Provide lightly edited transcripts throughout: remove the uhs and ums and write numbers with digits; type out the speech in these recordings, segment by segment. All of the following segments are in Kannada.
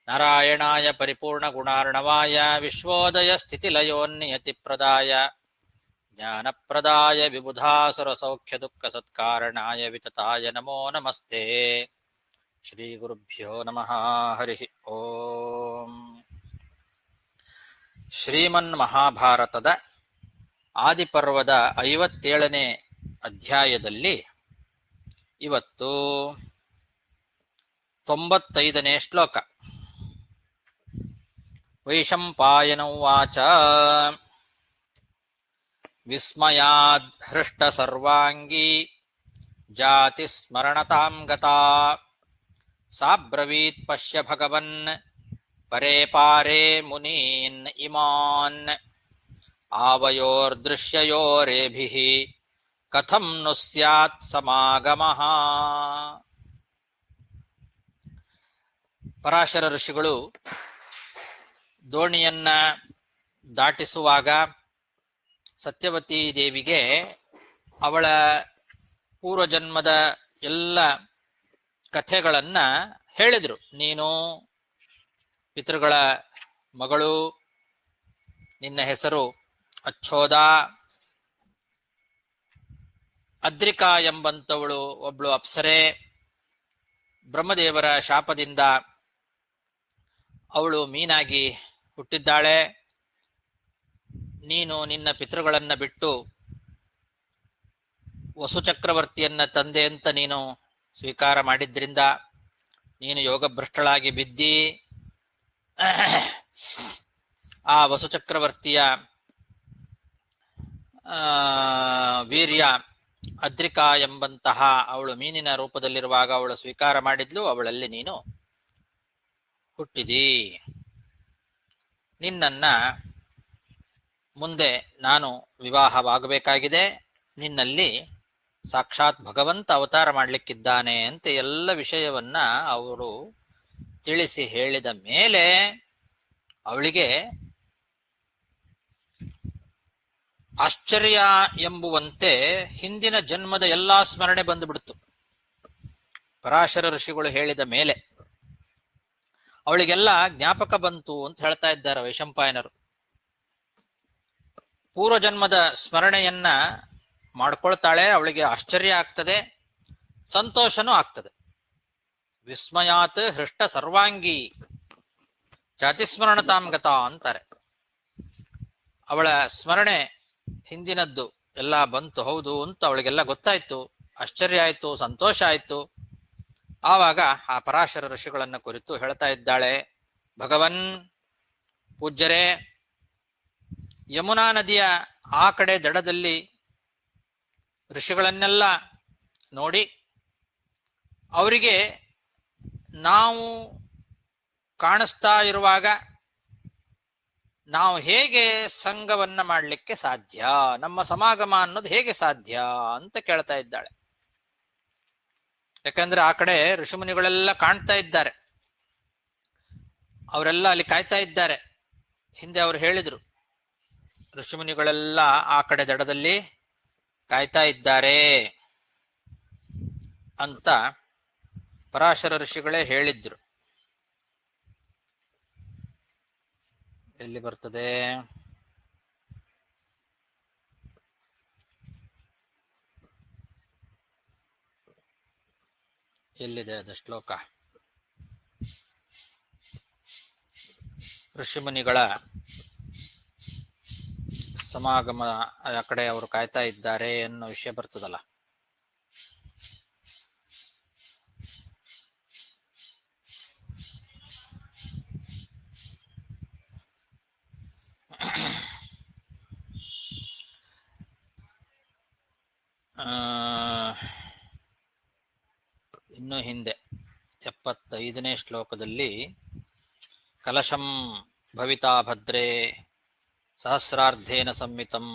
ನಾರಾಯಣಾಯ ಪರಿಪೂರ್ಣಗುಣಾರ್ಣವಾಯ ವಿಶ್ವೋದಯಸ್ಥಿತಿಲಯೋನ್ನಿಯತಿಪ್ರದಾಯ ಜ್ಞಾನಪ್ರದಾಯ ವಿಬುಧಾಸುರಸೌಖ್ಯದುಃಖಸತ್ಕಾರಣಾಯ ವಿತತಾಯ ನಮೋ ನಮಸ್ತೆ. ಶ್ರೀಗುರುಭ್ಯೋ ನಮಃ. ಹರಿ ಓಂ. ಶ್ರೀಮನ್ಮಹಾಭಾರತದ ಆದಿಪರ್ವದ 57ನೇ ಅಧ್ಯಾಯದಲ್ಲಿ ಇವತ್ತು 95ನೇ ಶ್ಲೋಕ. ವೈಶಂಪಾಯನ ಉವಾಚ ವಿಸ್ಮಯಾದ್ ಹೃಷ್ಟ ಸರ್ವಾಂಗೀ ಜಾತಿ ಸ್ಮರಣತಾಂ ಗತಾ ಸಾಬ್ರವೀತ್ ಪಶ್ಯ ಭಗವನ್ ಪರೇ ಪಾರೇ ಮುನೀನ್ ಇಮಾನ್ ಆವಯೋರ್ದೃಶ್ಯಯೋರೇಭಿಃ ಕಥಂ ನು ಸ್ಯಾತ್ ಸಮಾಗಮಃ. ಪರಾಶರ ಋಷಿಗಳು ದೋಣಿಯನ್ನ ದಾಟಿಸುವಾಗ ಸತ್ಯವತಿ ದೇವಿಗೆ ಅವಳ ಪೂರ್ವಜನ್ಮದ ಎಲ್ಲ ಕಥೆಗಳನ್ನ ಹೇಳಿದ್ರು. ನೀನು ಪಿತೃಗಳ ಮಗಳು, ನಿನ್ನ ಹೆಸರು ಅಚ್ಛೋದ, ಅದ್ರಿಕಾ ಎಂಬಂತವಳು ಒಬ್ಳು ಅಪ್ಸರೆ, ಬ್ರಹ್ಮದೇವರ ಶಾಪದಿಂದ ಅವಳು ಮೀನಾಗಿ ಹುಟ್ಟಿದ್ದಾಳೆ. ನೀನು ನಿನ್ನ ಪಿತೃಗಳನ್ನ ಬಿಟ್ಟು ವಸುಚಕ್ರವರ್ತಿಯನ್ನ ತಂದೆ ಅಂತ ನೀನು ಸ್ವೀಕಾರ ಮಾಡಿದ್ರಿಂದ ನೀನು ಯೋಗಭ್ರಷ್ಟಳಾಗಿ ಬಿದ್ದಿ ಆ ವಸುಚಕ್ರವರ್ತಿಯ ವೀರ್ಯ ಅದ್ರಿಕಾ ಎಂಬಂತಹ ಅವಳು ಮೀನಿನ ರೂಪದಲ್ಲಿರುವಾಗ ಅವಳು ಸ್ವೀಕಾರ ಮಾಡಿದ್ಲು. ಅವಳಲ್ಲಿ ನೀನು ಹುಟ್ಟಿದಿ. ನಿನ್ನನ್ನ ಮುಂದೆ ನಾನು ವಿವಾಹವಾಗಬೇಕಾಗಿದೆ, ನಿನ್ನಲ್ಲಿ ಸಾಕ್ಷಾತ್ ಭಗವಂತ ಅವತಾರ ಮಾಡಲಿಕ್ಕಿದ್ದಾನೆ ಅಂತ ಎಲ್ಲ ವಿಷಯವನ್ನ ಅವರು ತಿಳಿಸಿ ಹೇಳಿದ ಮೇಲೆ ಅವಳಿಗೆ ಆಶ್ಚರ್ಯ ಎಂಬುವಂತೆ ಹಿಂದಿನ ಜನ್ಮದ ಎಲ್ಲಾ ಸ್ಮರಣೆ ಬಂದುಬಿಡ್ತು. ಪರಾಶರ ಋಷಿಗಳು ಹೇಳಿದ ಮೇಲೆ ಅವಳಿಗೆಲ್ಲ ಜ್ಞಾಪಕ ಬಂತು ಅಂತ ಹೇಳ್ತಾ ಇದ್ದಾರೆ ವೈಶಂಪಾಯನರು. ಪೂರ್ವಜನ್ಮದ ಸ್ಮರಣೆಯನ್ನ ಮಾಡ್ಕೊಳ್ತಾಳೆ. ಅವಳಿಗೆ ಆಶ್ಚರ್ಯ ಆಗ್ತದೆ, ಸಂತೋಷನೂ ಆಗ್ತದೆ. ವಿಸ್ಮಯಾತ್ ಹೃಷ್ಟ ಸರ್ವಾಂಗಿ ಜಾತಿಸ್ಮರಣತಾಂ ಗತ ಅಂತಾರೆ. ಅವಳ ಸ್ಮರಣೆ ಹಿಂದಿನದ್ದು ಎಲ್ಲ ಬಂತು, ಹೌದು ಅಂತ ಅವಳಿಗೆಲ್ಲ ಗೊತ್ತಾಯ್ತು, ಆಶ್ಚರ್ಯ ಆಯ್ತು, ಸಂತೋಷ ಆಯ್ತು. ಆವಾಗ ಆ ಪರಾಶರ ಋಷಿಗಳನ್ನ ಕುರಿತು ಹೇಳ್ತಾ ಇದ್ದಾಳೆ. ಭಗವನ್ ಪೂಜ್ಯರೇ, ಯಮುನಾ ನದಿಯ ಆ ಕಡೆ ದಡದಲ್ಲಿ ಋಷಿಗಳನ್ನೆಲ್ಲ ನೋಡಿ ಅವರಿಗೆ ನಾವು ಕಾಣಿಸ್ತಾ ಇರುವಾಗ ನಾವು ಹೇಗೆ ಸಂಘವನ್ನ ಮಾಡಲಿಕ್ಕೆ ಸಾಧ್ಯ, ನಮ್ಮ ಸಮಾಗಮ ಅನ್ನೋದು ಹೇಗೆ ಸಾಧ್ಯ ಅಂತ ಕೇಳ್ತಾ ಇದ್ದಾಳೆ. ಯಾಕಂದ್ರೆ ಆ ಕಡೆ ಋಷಿಮುನಿಗಳೆಲ್ಲ ಕಾಣ್ತಾ ಇದ್ದಾರೆ, ಅವರೆಲ್ಲ ಅಲ್ಲಿ ಕಾಯ್ತಾ ಇದ್ದಾರೆ. ಹಿಂದೆ ಅವರು ಹೇಳಿದ್ರು, ಋಷಿಮುನಿಗಳೆಲ್ಲ ಆ ಕಡೆ ದಡದಲ್ಲಿ ಕಾಯ್ತಾ ಇದ್ದಾರೆ ಅಂತ ಪರಾಶರ ಋಷಿಗಳೇ ಹೇಳಿದ್ರು. ಎಲ್ಲಿ ಬರ್ತದೆ? ಎಲ್ಲಿದೆ ಅದು ಶ್ಲೋಕ? ಋಷಿಮುನಿಗಳ ಸಮಾಗಮ ಆ ಕಡೆ ಅವರು ಕಾಯ್ತಾ ಇದ್ದಾರೆ ಅನ್ನೋ ವಿಷಯ ಬರ್ತದಲ್ಲ. ಇನ್ನು ಹಿಂದೆ 75ನೇ ಶ್ಲೋಕದಲ್ಲಿ ಕಲಶಂ ಭವಿತಾ ಭದ್ರೇ ಸಹಸ್ರಾರ್ಧೇನ ಸಂಮಿತಂ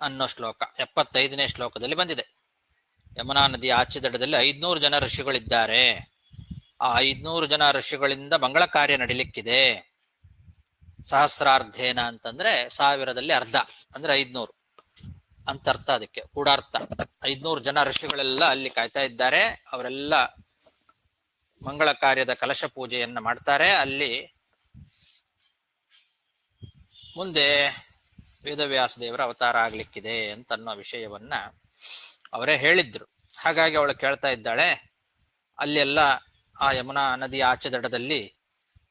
ಅನ್ನೋ ಶ್ಲೋಕ 75ನೇ ಶ್ಲೋಕದಲ್ಲಿ ಬಂದಿದೆ. ಯಮುನಾ ನದಿಯ ಆಚೆ ದಡದಲ್ಲಿ 500 ಜನ ಋಷಿಗಳಿದ್ದಾರೆ. ಆ 500 ಜನ ಋಷಿಗಳಿಂದ ಮಂಗಳ ಕಾರ್ಯ ನಡಿಲಿಕ್ಕಿದೆ. ಸಹಸ್ರಾರ್ಧೇನ ಅಂತಂದ್ರೆ 1000ದಲ್ಲಿ ಅರ್ಧ ಅಂದ್ರೆ 500 ಅಂತ ಅರ್ಥ. ಅದಕ್ಕೆ ಕೂಡಾರ್ಥ. 500 ಜನ ಋಷಿಗಳೆಲ್ಲ ಅಲ್ಲಿ ಕಾಯ್ತಾ ಇದ್ದಾರೆ. ಅವರೆಲ್ಲ ಮಂಗಳ ಕಾರ್ಯದ ಕಲಶ ಪೂಜೆಯನ್ನ ಮಾಡ್ತಾರೆ. ಅಲ್ಲಿ ಮುಂದೆ ವೇದವ್ಯಾಸ ದೇವರ ಅವತಾರ ಆಗ್ಲಿಕ್ಕಿದೆ ಅಂತನ್ನೋ ವಿಷಯವನ್ನ ಅವರೇ ಹೇಳಿದ್ರು. ಹಾಗಾಗಿ ಅವಳು ಕೇಳ್ತಾ ಇದ್ದಾಳೆ, ಅಲ್ಲೆಲ್ಲ ಆ ಯಮುನಾ ನದಿಯ ಆಚೆ ದಡದಲ್ಲಿ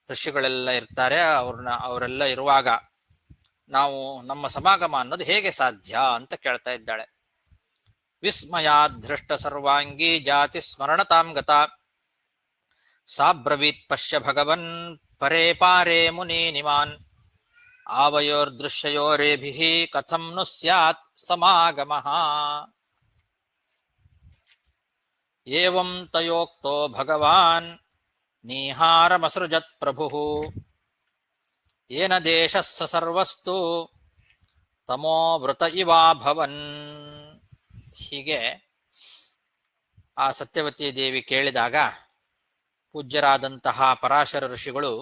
ಋಷಿಗಳೆಲ್ಲ ಇರ್ತಾರೆ, ಅವರೆಲ್ಲ ಇರುವಾಗ ನಾವು ನಮ್ಮ ಸಮಾಗಮ ಅನ್ನೋದು ಹೇಗೆ ಸಾಧ್ಯ ಅಂತ ಕೇಳ್ತಾ ಇದ್ದಾಳೆ. ವಿಸ್ಮಯಾದೃಷ್ಟ ಸರ್ವಾಂಗಿ ಜಾತಿ ಸ್ಮರಣತಾಂ ಗತ ಸಾಬ್ರವೀತ್ ಪಶ್ಯ ಭಗವನ್ ಪರೇ ಪಾರೇ ಮುನಿ ನಿಮಾನ್ ಆವಯೋರ್ದೃಶ್ಯಯೋರೇಭಿಃ ಕಥಂ ನು ಸ್ಯಾತ್ ಸಮಾಗಮಃ. ಏವಂ ತಯೋಕ್ತೋ ಭಗವಾನ್ ನೀಹಾರಮಸೃಜತ್ ಪ್ರಭುಃ ಏನ ದೇಶಃ ಸ ಸರ್ವಸ್ತು ತಮೋವೃತ ಇವಾಭವನ್. ಹೀಗೆ ಆ ಸತ್ಯವತಿ ದೇವಿ ಕೇಳಿದಾಗ ಪೂಜ್ಯರಾದಂತಹ ಪರಾಶರ ಋಷಿಗಳು,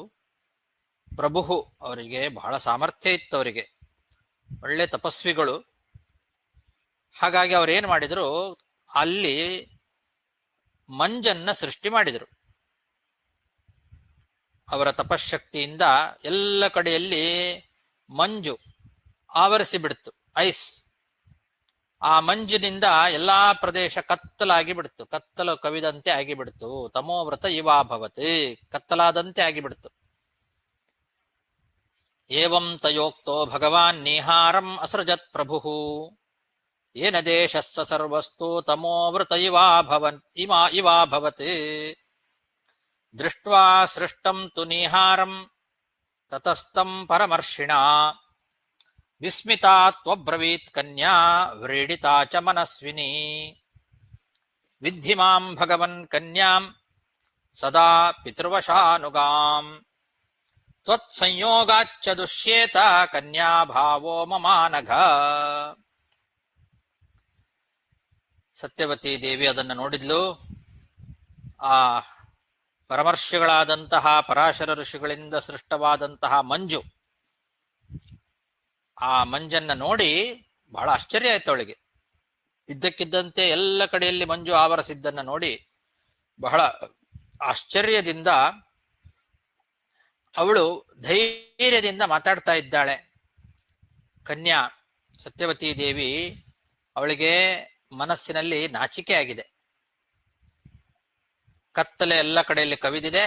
ಪ್ರಭು ಅವರಿಗೆ ಬಹಳ ಸಾಮರ್ಥ್ಯ ಇತ್ತು, ಅವರಿಗೆ ಒಳ್ಳೆ ತಪಸ್ವಿಗಳು. ಹಾಗಾಗಿ ಅವರೇನು ಮಾಡಿದರು, ಅಲ್ಲಿ ಮಂಜನ್ನ ಸೃಷ್ಟಿ ಮಾಡಿದರು. ಅವರ ತಪಶಕ್ತಿಯಿಂದ ಎಲ್ಲ ಕಡೆಯಲ್ಲಿ ಮಂಜು ಆವರಿಸಿ ಬಿಡ್ತು, ಐಸ್. ಆ ಮಂಜಿನಿಂದ ಎಲ್ಲಾ ಪ್ರದೇಶ ಕತ್ತಲಾಗಿ ಬಿಡ್ತು, ಕತ್ತಲು ಕವಿದಂತೆ ಆಗಿಬಿಡ್ತು. ತಮೋವ್ರತ ಇವಾಭವತ್, ಕತ್ತಲಾದಂತೆ ಆಗಿಬಿಡ್ತು. ಏವಂ ತಯೋಕ್ತೋ ಭಗವಾನ್ ನಿಹಾರಂ ಅಸೃಜತ್ ಪ್ರಭು ಏನ ದೇಶಸ್ಸ ಸರ್ವಸ್ತು ತಮೋವೃತ ಇವಾಭವತ್ ದೃಷ್ಟ್ವಾ ಸೃಷ್ಟಂ ತು ನಿಹಾರಂ ತತಸ್ತಂ ಪರಮರ್ಷಿಣಾ ವಿಸ್ಮಿತಾ ತ್ವಬ್ರವೀತ್ ಕನ್ಯಾ ವ್ರೀಡಿತಾ ಚ ಮನಸ್ವಿನಿ ವಿದ್ಧಿ ಮಾಂ ಭಗವನ್ ಕನ್ಯಾಂ ಸದಾ ಪಿತೃವಶಾನುಗಾಂ ತ್ವತ್ಸಂಯೋಗಾಚ್ಚ ದುಷ್ಯೇತ ಕನ್ಯಾ ಭಾವೋ ಮಮಾನಘ. ಸತ್ಯವತಿ ದೇವಿ ಅದನ್ನು ನೋಡಿದ್ಲು. ಆ ಪರಮರ್ಷಿಗಳಾದಂತಹ ಪರಾಶರ ಋಷಿಗಳಿಂದ ಸೃಷ್ಟವಾದಂತಹ ಮಂಜು, ಆ ಮಂಜನ್ನ ನೋಡಿ ಬಹಳ ಆಶ್ಚರ್ಯ ಆಯ್ತು ಅವಳಿಗೆ. ಇದ್ದಕ್ಕಿದ್ದಂತೆ ಎಲ್ಲ ಕಡೆಯಲ್ಲಿ ಮಂಜು ಆವರಿಸಿದ್ದನ್ನು ನೋಡಿ ಬಹಳ ಆಶ್ಚರ್ಯದಿಂದ ಅವಳು ಧೈರ್ಯದಿಂದ ಮಾತಾಡ್ತಾ ಇದ್ದಾಳೆ. ಕನ್ಯಾ ಸತ್ಯವತಿ ದೇವಿ, ಅವಳಿಗೆ ಮನಸ್ಸಿನಲ್ಲಿ ನಾಚಿಕೆ ಆಗಿದೆ. ಕತ್ತಲೆ ಎಲ್ಲ ಕಡೆಯಲ್ಲಿ ಕವಿದಿದೆ,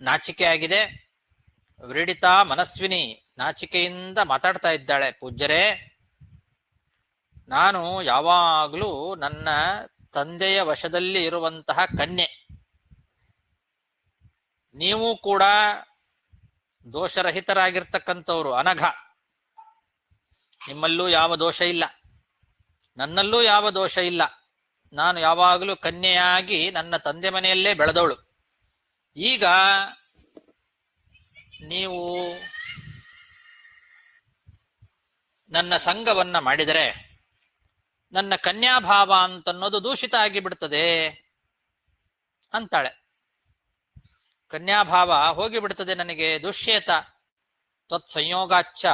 ನಾಚಿಕೆ ಆಗಿದೆ. ವ್ರೀಡಿತಾ ಮನಸ್ವಿನಿ, ನಾಚಿಕೆಯಿಂದ ಮಾತಾಡ್ತಾ ಇದ್ದಾಳೆ. ಪೂಜ್ಯರೇ, ನಾನು ಯಾವಾಗಲೂ ನನ್ನ ತಂದೆಯ ವಶದಲ್ಲಿ ಇರುವಂತಹ ಕನ್ಯೆ. ನೀವು ಕೂಡ ದೋಷರಹಿತರಾಗಿರ್ತಕ್ಕಂಥವ್ರು, ಅನಘ. ನಿಮ್ಮಲ್ಲೂ ಯಾವ ದೋಷ ಇಲ್ಲ, ನನ್ನಲ್ಲೂ ಯಾವ ದೋಷ ಇಲ್ಲ. ನಾನು ಯಾವಾಗಲೂ ಕನ್ಯೆಯಾಗಿ ನನ್ನ ತಂದೆ ಮನೆಯಲ್ಲೇ ಬೆಳೆದವಳು. ಈಗ ನೀವು ನನ್ನ ಸಂಘವನ್ನ ಮಾಡಿದರೆ ನನ್ನ ಕನ್ಯಾಭಾವ ಅಂತನ್ನೋದು ದೂಷಿತ ಆಗಿ ಬಿಡ್ತದೆ ಅಂತಾಳೆ. ಕನ್ಯಾಭಾವ ಹೋಗಿಬಿಡ್ತದೆ ನನಗೆ. ದುಷ್ಯೇತ ತ್ವತ್ ಸಂಯೋಗಾಚ್ಚ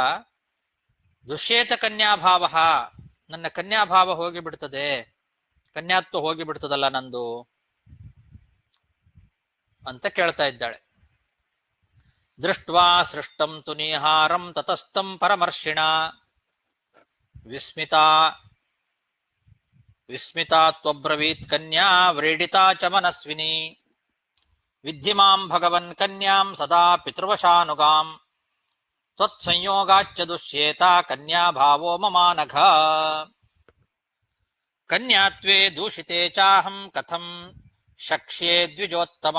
ದುಷ್ಯೇತ ಕನ್ಯಾಭಾವ, ನನ್ನ ಕನ್ಯಾಭಾವ ಹೋಗಿಬಿಡ್ತದೆ, ಕನ್ಯಾತ್ವ ಹೋಗಿಬಿಡ್ತದಲ್ಲ ನಂದು ಅಂತ ಕೇಳ್ತಾ ಇದ್ದಾಳೆ. ದೃಷ್ಟ್ವಾ ಸೃಷ್ಟಂ ತು ನಿಹಾರಂ ತತಸ್ತಂ ಪರಮರ್ಷಿಣ ವಿಸ್ಮಿತಾ ತ್ವಬ್ರವೀತ್ ಕನ್ಯಾ ವ್ರೀಡಿತಾ ಚ ಮನಸ್ವಿನಿ ವಿದ್ಧಿ ಮಾಂ ಭಗವನ್ ಕನ್ಯಾಂ ಸದಾ ಪಿತೃವಶಾನುಗಾಂ ತ್ವತ್ಸಂಯೋಗಾಚ್ಚ ದುಷ್ಯೇತ ಕನ್ಯಾ ಭಾವೋ ಮಮಾನಘ. ಕನ್ಯಾತ್ವೇ ದೂಷಿತೆ ಚಾಹಂ ಕಥಂ ಶಕ್ಷ್ಯೇ ದ್ವಿಜೋತ್ತಮ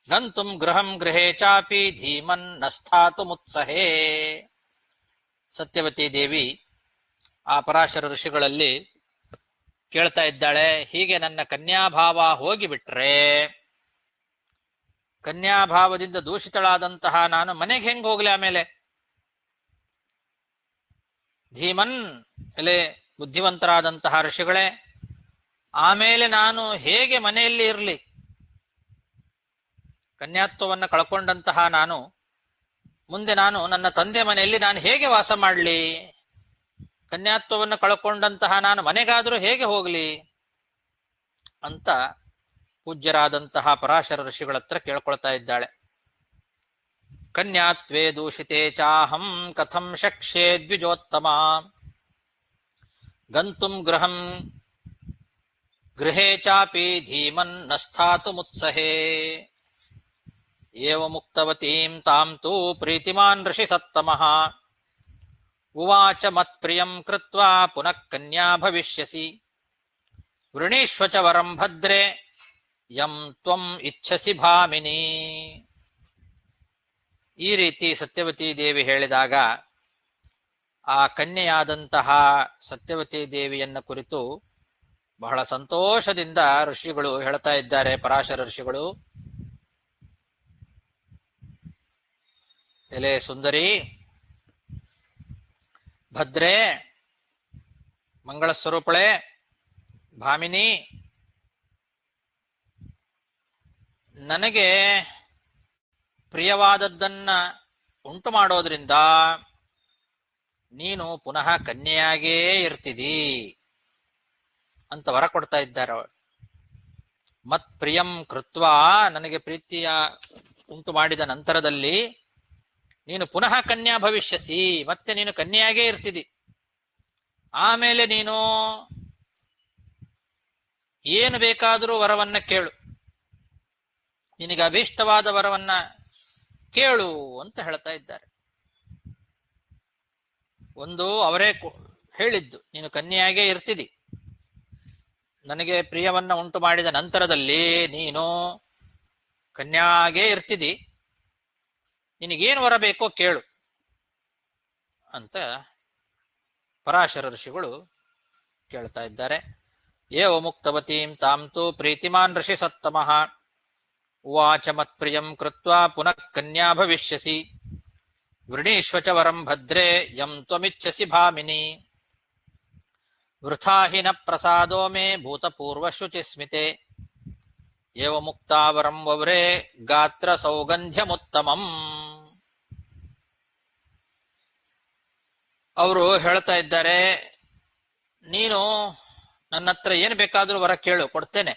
ಗಂತುಂ ಗೃಹಂ ಗೃಹೇ ಚಾಪಿ ಧೀಮನ್ ನ ಸ್ಥಾತುಮುತ್ಸಹೇ. ಸತ್ಯವತಿ ದೇವಿ ಆ ಪರಾಶರ ಋಷಿಗಳಲ್ಲಿ ಕೇಳ್ತಾ ಇದ್ದಾಳೆ, ಹೀಗೆ ನನ್ನ ಕನ್ಯಾಭಾವ ಹೋಗಿಬಿಟ್ರೆ, ಕನ್ಯಾಭಾವದಿಂದ ದೂಷಿತಳಾದಂತಹ ನಾನು ಮನೆಗೆ ಹೆಂಗ್ ಹೋಗ್ಲಿ? ಆಮೇಲೆ ಧೀಮನ್, ಎಲೆ ಬುದ್ಧಿವಂತರಾದಂತಹ ಋಷಿಗಳೇ, ಆಮೇಲೆ ನಾನು ಹೇಗೆ ಮನೆಯಲ್ಲಿ ಇರಲಿ? ಕನ್ಯಾತ್ವವನ್ನು ಕಳ್ಕೊಂಡಂತಹ ನಾನು ಮುಂದೆ ನಾನು ನನ್ನ ತಂದೆ ಮನೆಯಲ್ಲಿ ನಾನು ಹೇಗೆ ವಾಸ ಮಾಡಲಿ? ಕನ್ಯಾತ್ವವನ್ನು ಕಳ್ಕೊಂಡಂತಹ ನಾನು ಮನೆಗಾದರೂ ಹೇಗೆ ಹೋಗ್ಲಿ ಅಂತ ಪೂಜ್ಯರಾದಂತಹ ಪರಾಶರ ಋಷಿಗಳ ಹತ್ರ ಕೇಳ್ಕೊಳ್ತಾ ಇದ್ದಾಳೆ. ಕನ್ಯಾತ್ವೇ ದೂಷಿತೆ ಚಾಹಂ ಕಥಂ ಶಕ್ಷ್ಯೇ ದ್ವಿಜೋತ್ತಮ ಗಂತುಂ ಗೃಹೇ ಚಾಪಿ ಧೀಮನ್ ನ ಸ್ಥಾತುಮುತ್ಸಹೇ ಏವಮುಕ್ತವತೀಂ ತಾಂ ತು ಪ್ರೀತಿಮಾನ್ ಋಷಿ ಸತ್ತಮಃ ಉವಾಚ ಮತ್ಪ್ರಿಯಂ ಕೃತ್ವಾ ಪುನಃ ಕನ್ಯಾ ಭವಿಷ್ಯಸಿ ವೃಣೀಶ್ವ ಚ ವರಂ ಭದ್ರೇ ಯಂ ತ್ವಂ ಇಚ್ಛಸಿ ಭಾಮಿನಿ. ಈ ರೀತಿ ಸತ್ಯವತೀ ದೇವಿ ಹೇಳಿದಾಗ ಆ ಕನ್ಯೆಯಾದಂತಹ ಸತ್ಯವತೀ ದೇವಿಯನ್ನ ಕುರಿತು ಬಹಳ ಸಂತೋಷದಿಂದ ಋಷಿಗಳು ಹೇಳ್ತಾ ಇದ್ದಾರೆ. ಪರಾಶರ ಋಷಿಗಳು, ಎಲೆ ಸುಂದರಿ, ಭದ್ರೇ, ಮಂಗಳ ಸ್ವರೂಪಳೆ, ಭಾಮಿನಿ, ನನಗೆ ಪ್ರಿಯವಾದದ್ದನ್ನ ಉಂಟು ಮಾಡೋದ್ರಿಂದ ನೀನು ಪುನಃ ಕನ್ಯೆಯಾಗೇ ಇರ್ತಿದಿ ಅಂತ ವರ ಕೊಡ್ತಾ ಇದ್ದಾರೆ. ಮತ್ ಪ್ರಿಯಂ ಕೃತ್ವಾ, ನನಗೆ ಪ್ರೀತಿಯ ಉಂಟು ಮಾಡಿದ ನಂತರದಲ್ಲಿ ನೀನು ಪುನಃ ಕನ್ಯಾ ಭವಿಷ್ಯಸಿ, ಮತ್ತೆ ನೀನು ಕನ್ಯೆಯಾಗೇ ಇರ್ತಿದಿ. ಆಮೇಲೆ ನೀನು ಏನು ಬೇಕಾದರೂ ವರವನ್ನ ಕೇಳು, ನಿನಗೆ ಅಭೀಷ್ಟವಾದ ವರವನ್ನ ಕೇಳು ಅಂತ ಹೇಳ್ತಾ ಇದ್ದಾರೆ. ಒಂದು ಅವರೇ ಹೇಳಿದ್ದು, ನೀನು ಕನ್ಯೆಯಾಗೇ ಇರ್ತಿದಿ, ನನಗೆ ಪ್ರಿಯವನ್ನ ಉಂಟು ಮಾಡಿದ ನಂತರದಲ್ಲಿ ನೀನು ಕನ್ಯಾಗೇ ಇರ್ತಿದಿ, ನಿನಗೇನು ವರ ಬೇಕೋ ಕೇಳು ಅಂತ ಪರಾಶರ ಋಷಿಗಳು ಕೇಳ್ತಾ ಇದ್ದಾರೆ. ಏವ ಮುಕ್ತವತೀಂ ತಾಂ ತು ಪ್ರೀತಿಮಾನ್ ಋಷಿ ಸತ್ತಮಃ ಉವಾಚ ಮತ್ಪ್ರಿಯಂ ಕೃತ್ವಾ ಪುನಃ ಕನ್ಯಾ ಭವಿಷ್ಯಸಿ ವೃಣೀಶ್ವ ಚ ವರಂ ಭದ್ರೇ ಯಂ ತ್ವಮಿಚ್ಛಸಿ ಭಾಮಿನಿ ವೃಥಾ ಹಿ ನ ಪ್ರಸಾದೋ ಮೇ ಭೂತಪೂರ್ವ ಶುಚಿಸ್ಮಿತೆ ಏವ ಮುಕ್ತಾ ವರಂ ವವ್ರೇ ಗಾತ್ರ ಸೌಗಂಧ್ಯಮುತ್ತಮಂ. ಅವರು ಹೇಳ್ತಾ ಇದ್ದಾರೆ, ನೀನು ನನ್ನ ಹತ್ರ ಏನು ಬೇಕಾದರೂ ವರ ಕೇಳು, ಕೊಡ್ತೇನೆ.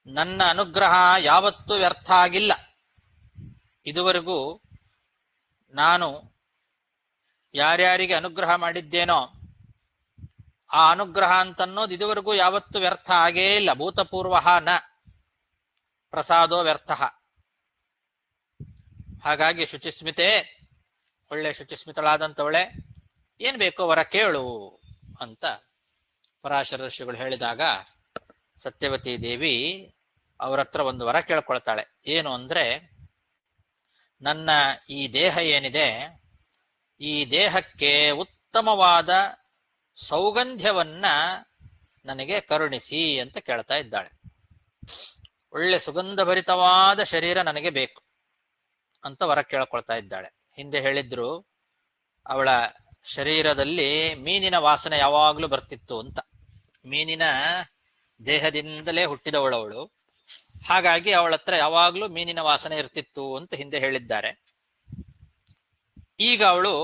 ನನ್ನ ಅನುಗ್ರಹ ಯಾವತ್ತೂ ವ್ಯರ್ಥ ಆಗಿಲ್ಲ. ಇದುವರೆಗೂ ನಾನು ಯಾರ್ಯಾರಿಗೆ ಅನುಗ್ರಹ ಮಾಡಿದ್ದೇನೋ ಆ ಅನುಗ್ರಹ ಅಂತನ್ನೋದು ಇದುವರೆಗೂ ಯಾವತ್ತೂ ವ್ಯರ್ಥ ಆಗೇ ಇಲ್ಲ. ಭೂತಪೂರ್ವ ನ ಪ್ರಸಾದೋ ವ್ಯರ್ಥ. ಹಾಗಾಗಿ ಶುಚಿಸ್ಮಿತೆ, ಒಳ್ಳೆ ಶುಚಿಸ್ಮಿತಳಾದಂಥವಳೆ, ಏನ್ ಬೇಕೋ ವರ ಕೇಳು ಅಂತ ಪರಾಶರ ಋಷಿಗಳು ಹೇಳಿದಾಗ ಸತ್ಯವತೀ ದೇವಿ ಅವರ ಹತ್ರ ಒಂದು ವರ ಕೇಳ್ಕೊಳ್ತಾಳೆ. ಏನು ಅಂದ್ರೆ, ನನ್ನ ಈ ದೇಹ ಏನಿದೆ, ಈ ದೇಹಕ್ಕೆ ಉತ್ತಮವಾದ ಸೌಗಂಧ್ಯವನ್ನ ನನಗೆ ಕರುಣಿಸಿ ಅಂತ ಕೇಳ್ತಾ ಇದ್ದಾಳೆ. ಒಳ್ಳೆ ಸುಗಂಧಭರಿತವಾದ ಶರೀರ ನನಗೆ ಬೇಕು ಅಂತ ವರ ಕೇಳ್ಕೊಳ್ತಾ ಇದ್ದಾಳೆ. ಹಿಂದೆ ಹೇಳಿದ್ರು, ಅವಳ ಶರೀರದಲ್ಲಿ ಮೀನಿನ ವಾಸನೆ ಯಾವಾಗ್ಲೂ ಬರ್ತಿತ್ತು ಅಂತ. ಮೀನಿನ ದೇಹದಿಂದಲೇ ಹುಟ್ಟಿದವಳವಳು, ಹಾಗಾಗಿ ಅವಳ ಹತ್ರ ಯಾವಾಗ್ಲೂ ಮೀನಿನ ವಾಸನೆ ಇರ್ತಿತ್ತು ಅಂತ ಹಿಂದೆ ಹೇಳಿದ್ದಾರೆ. ಈಗ ಅವಳು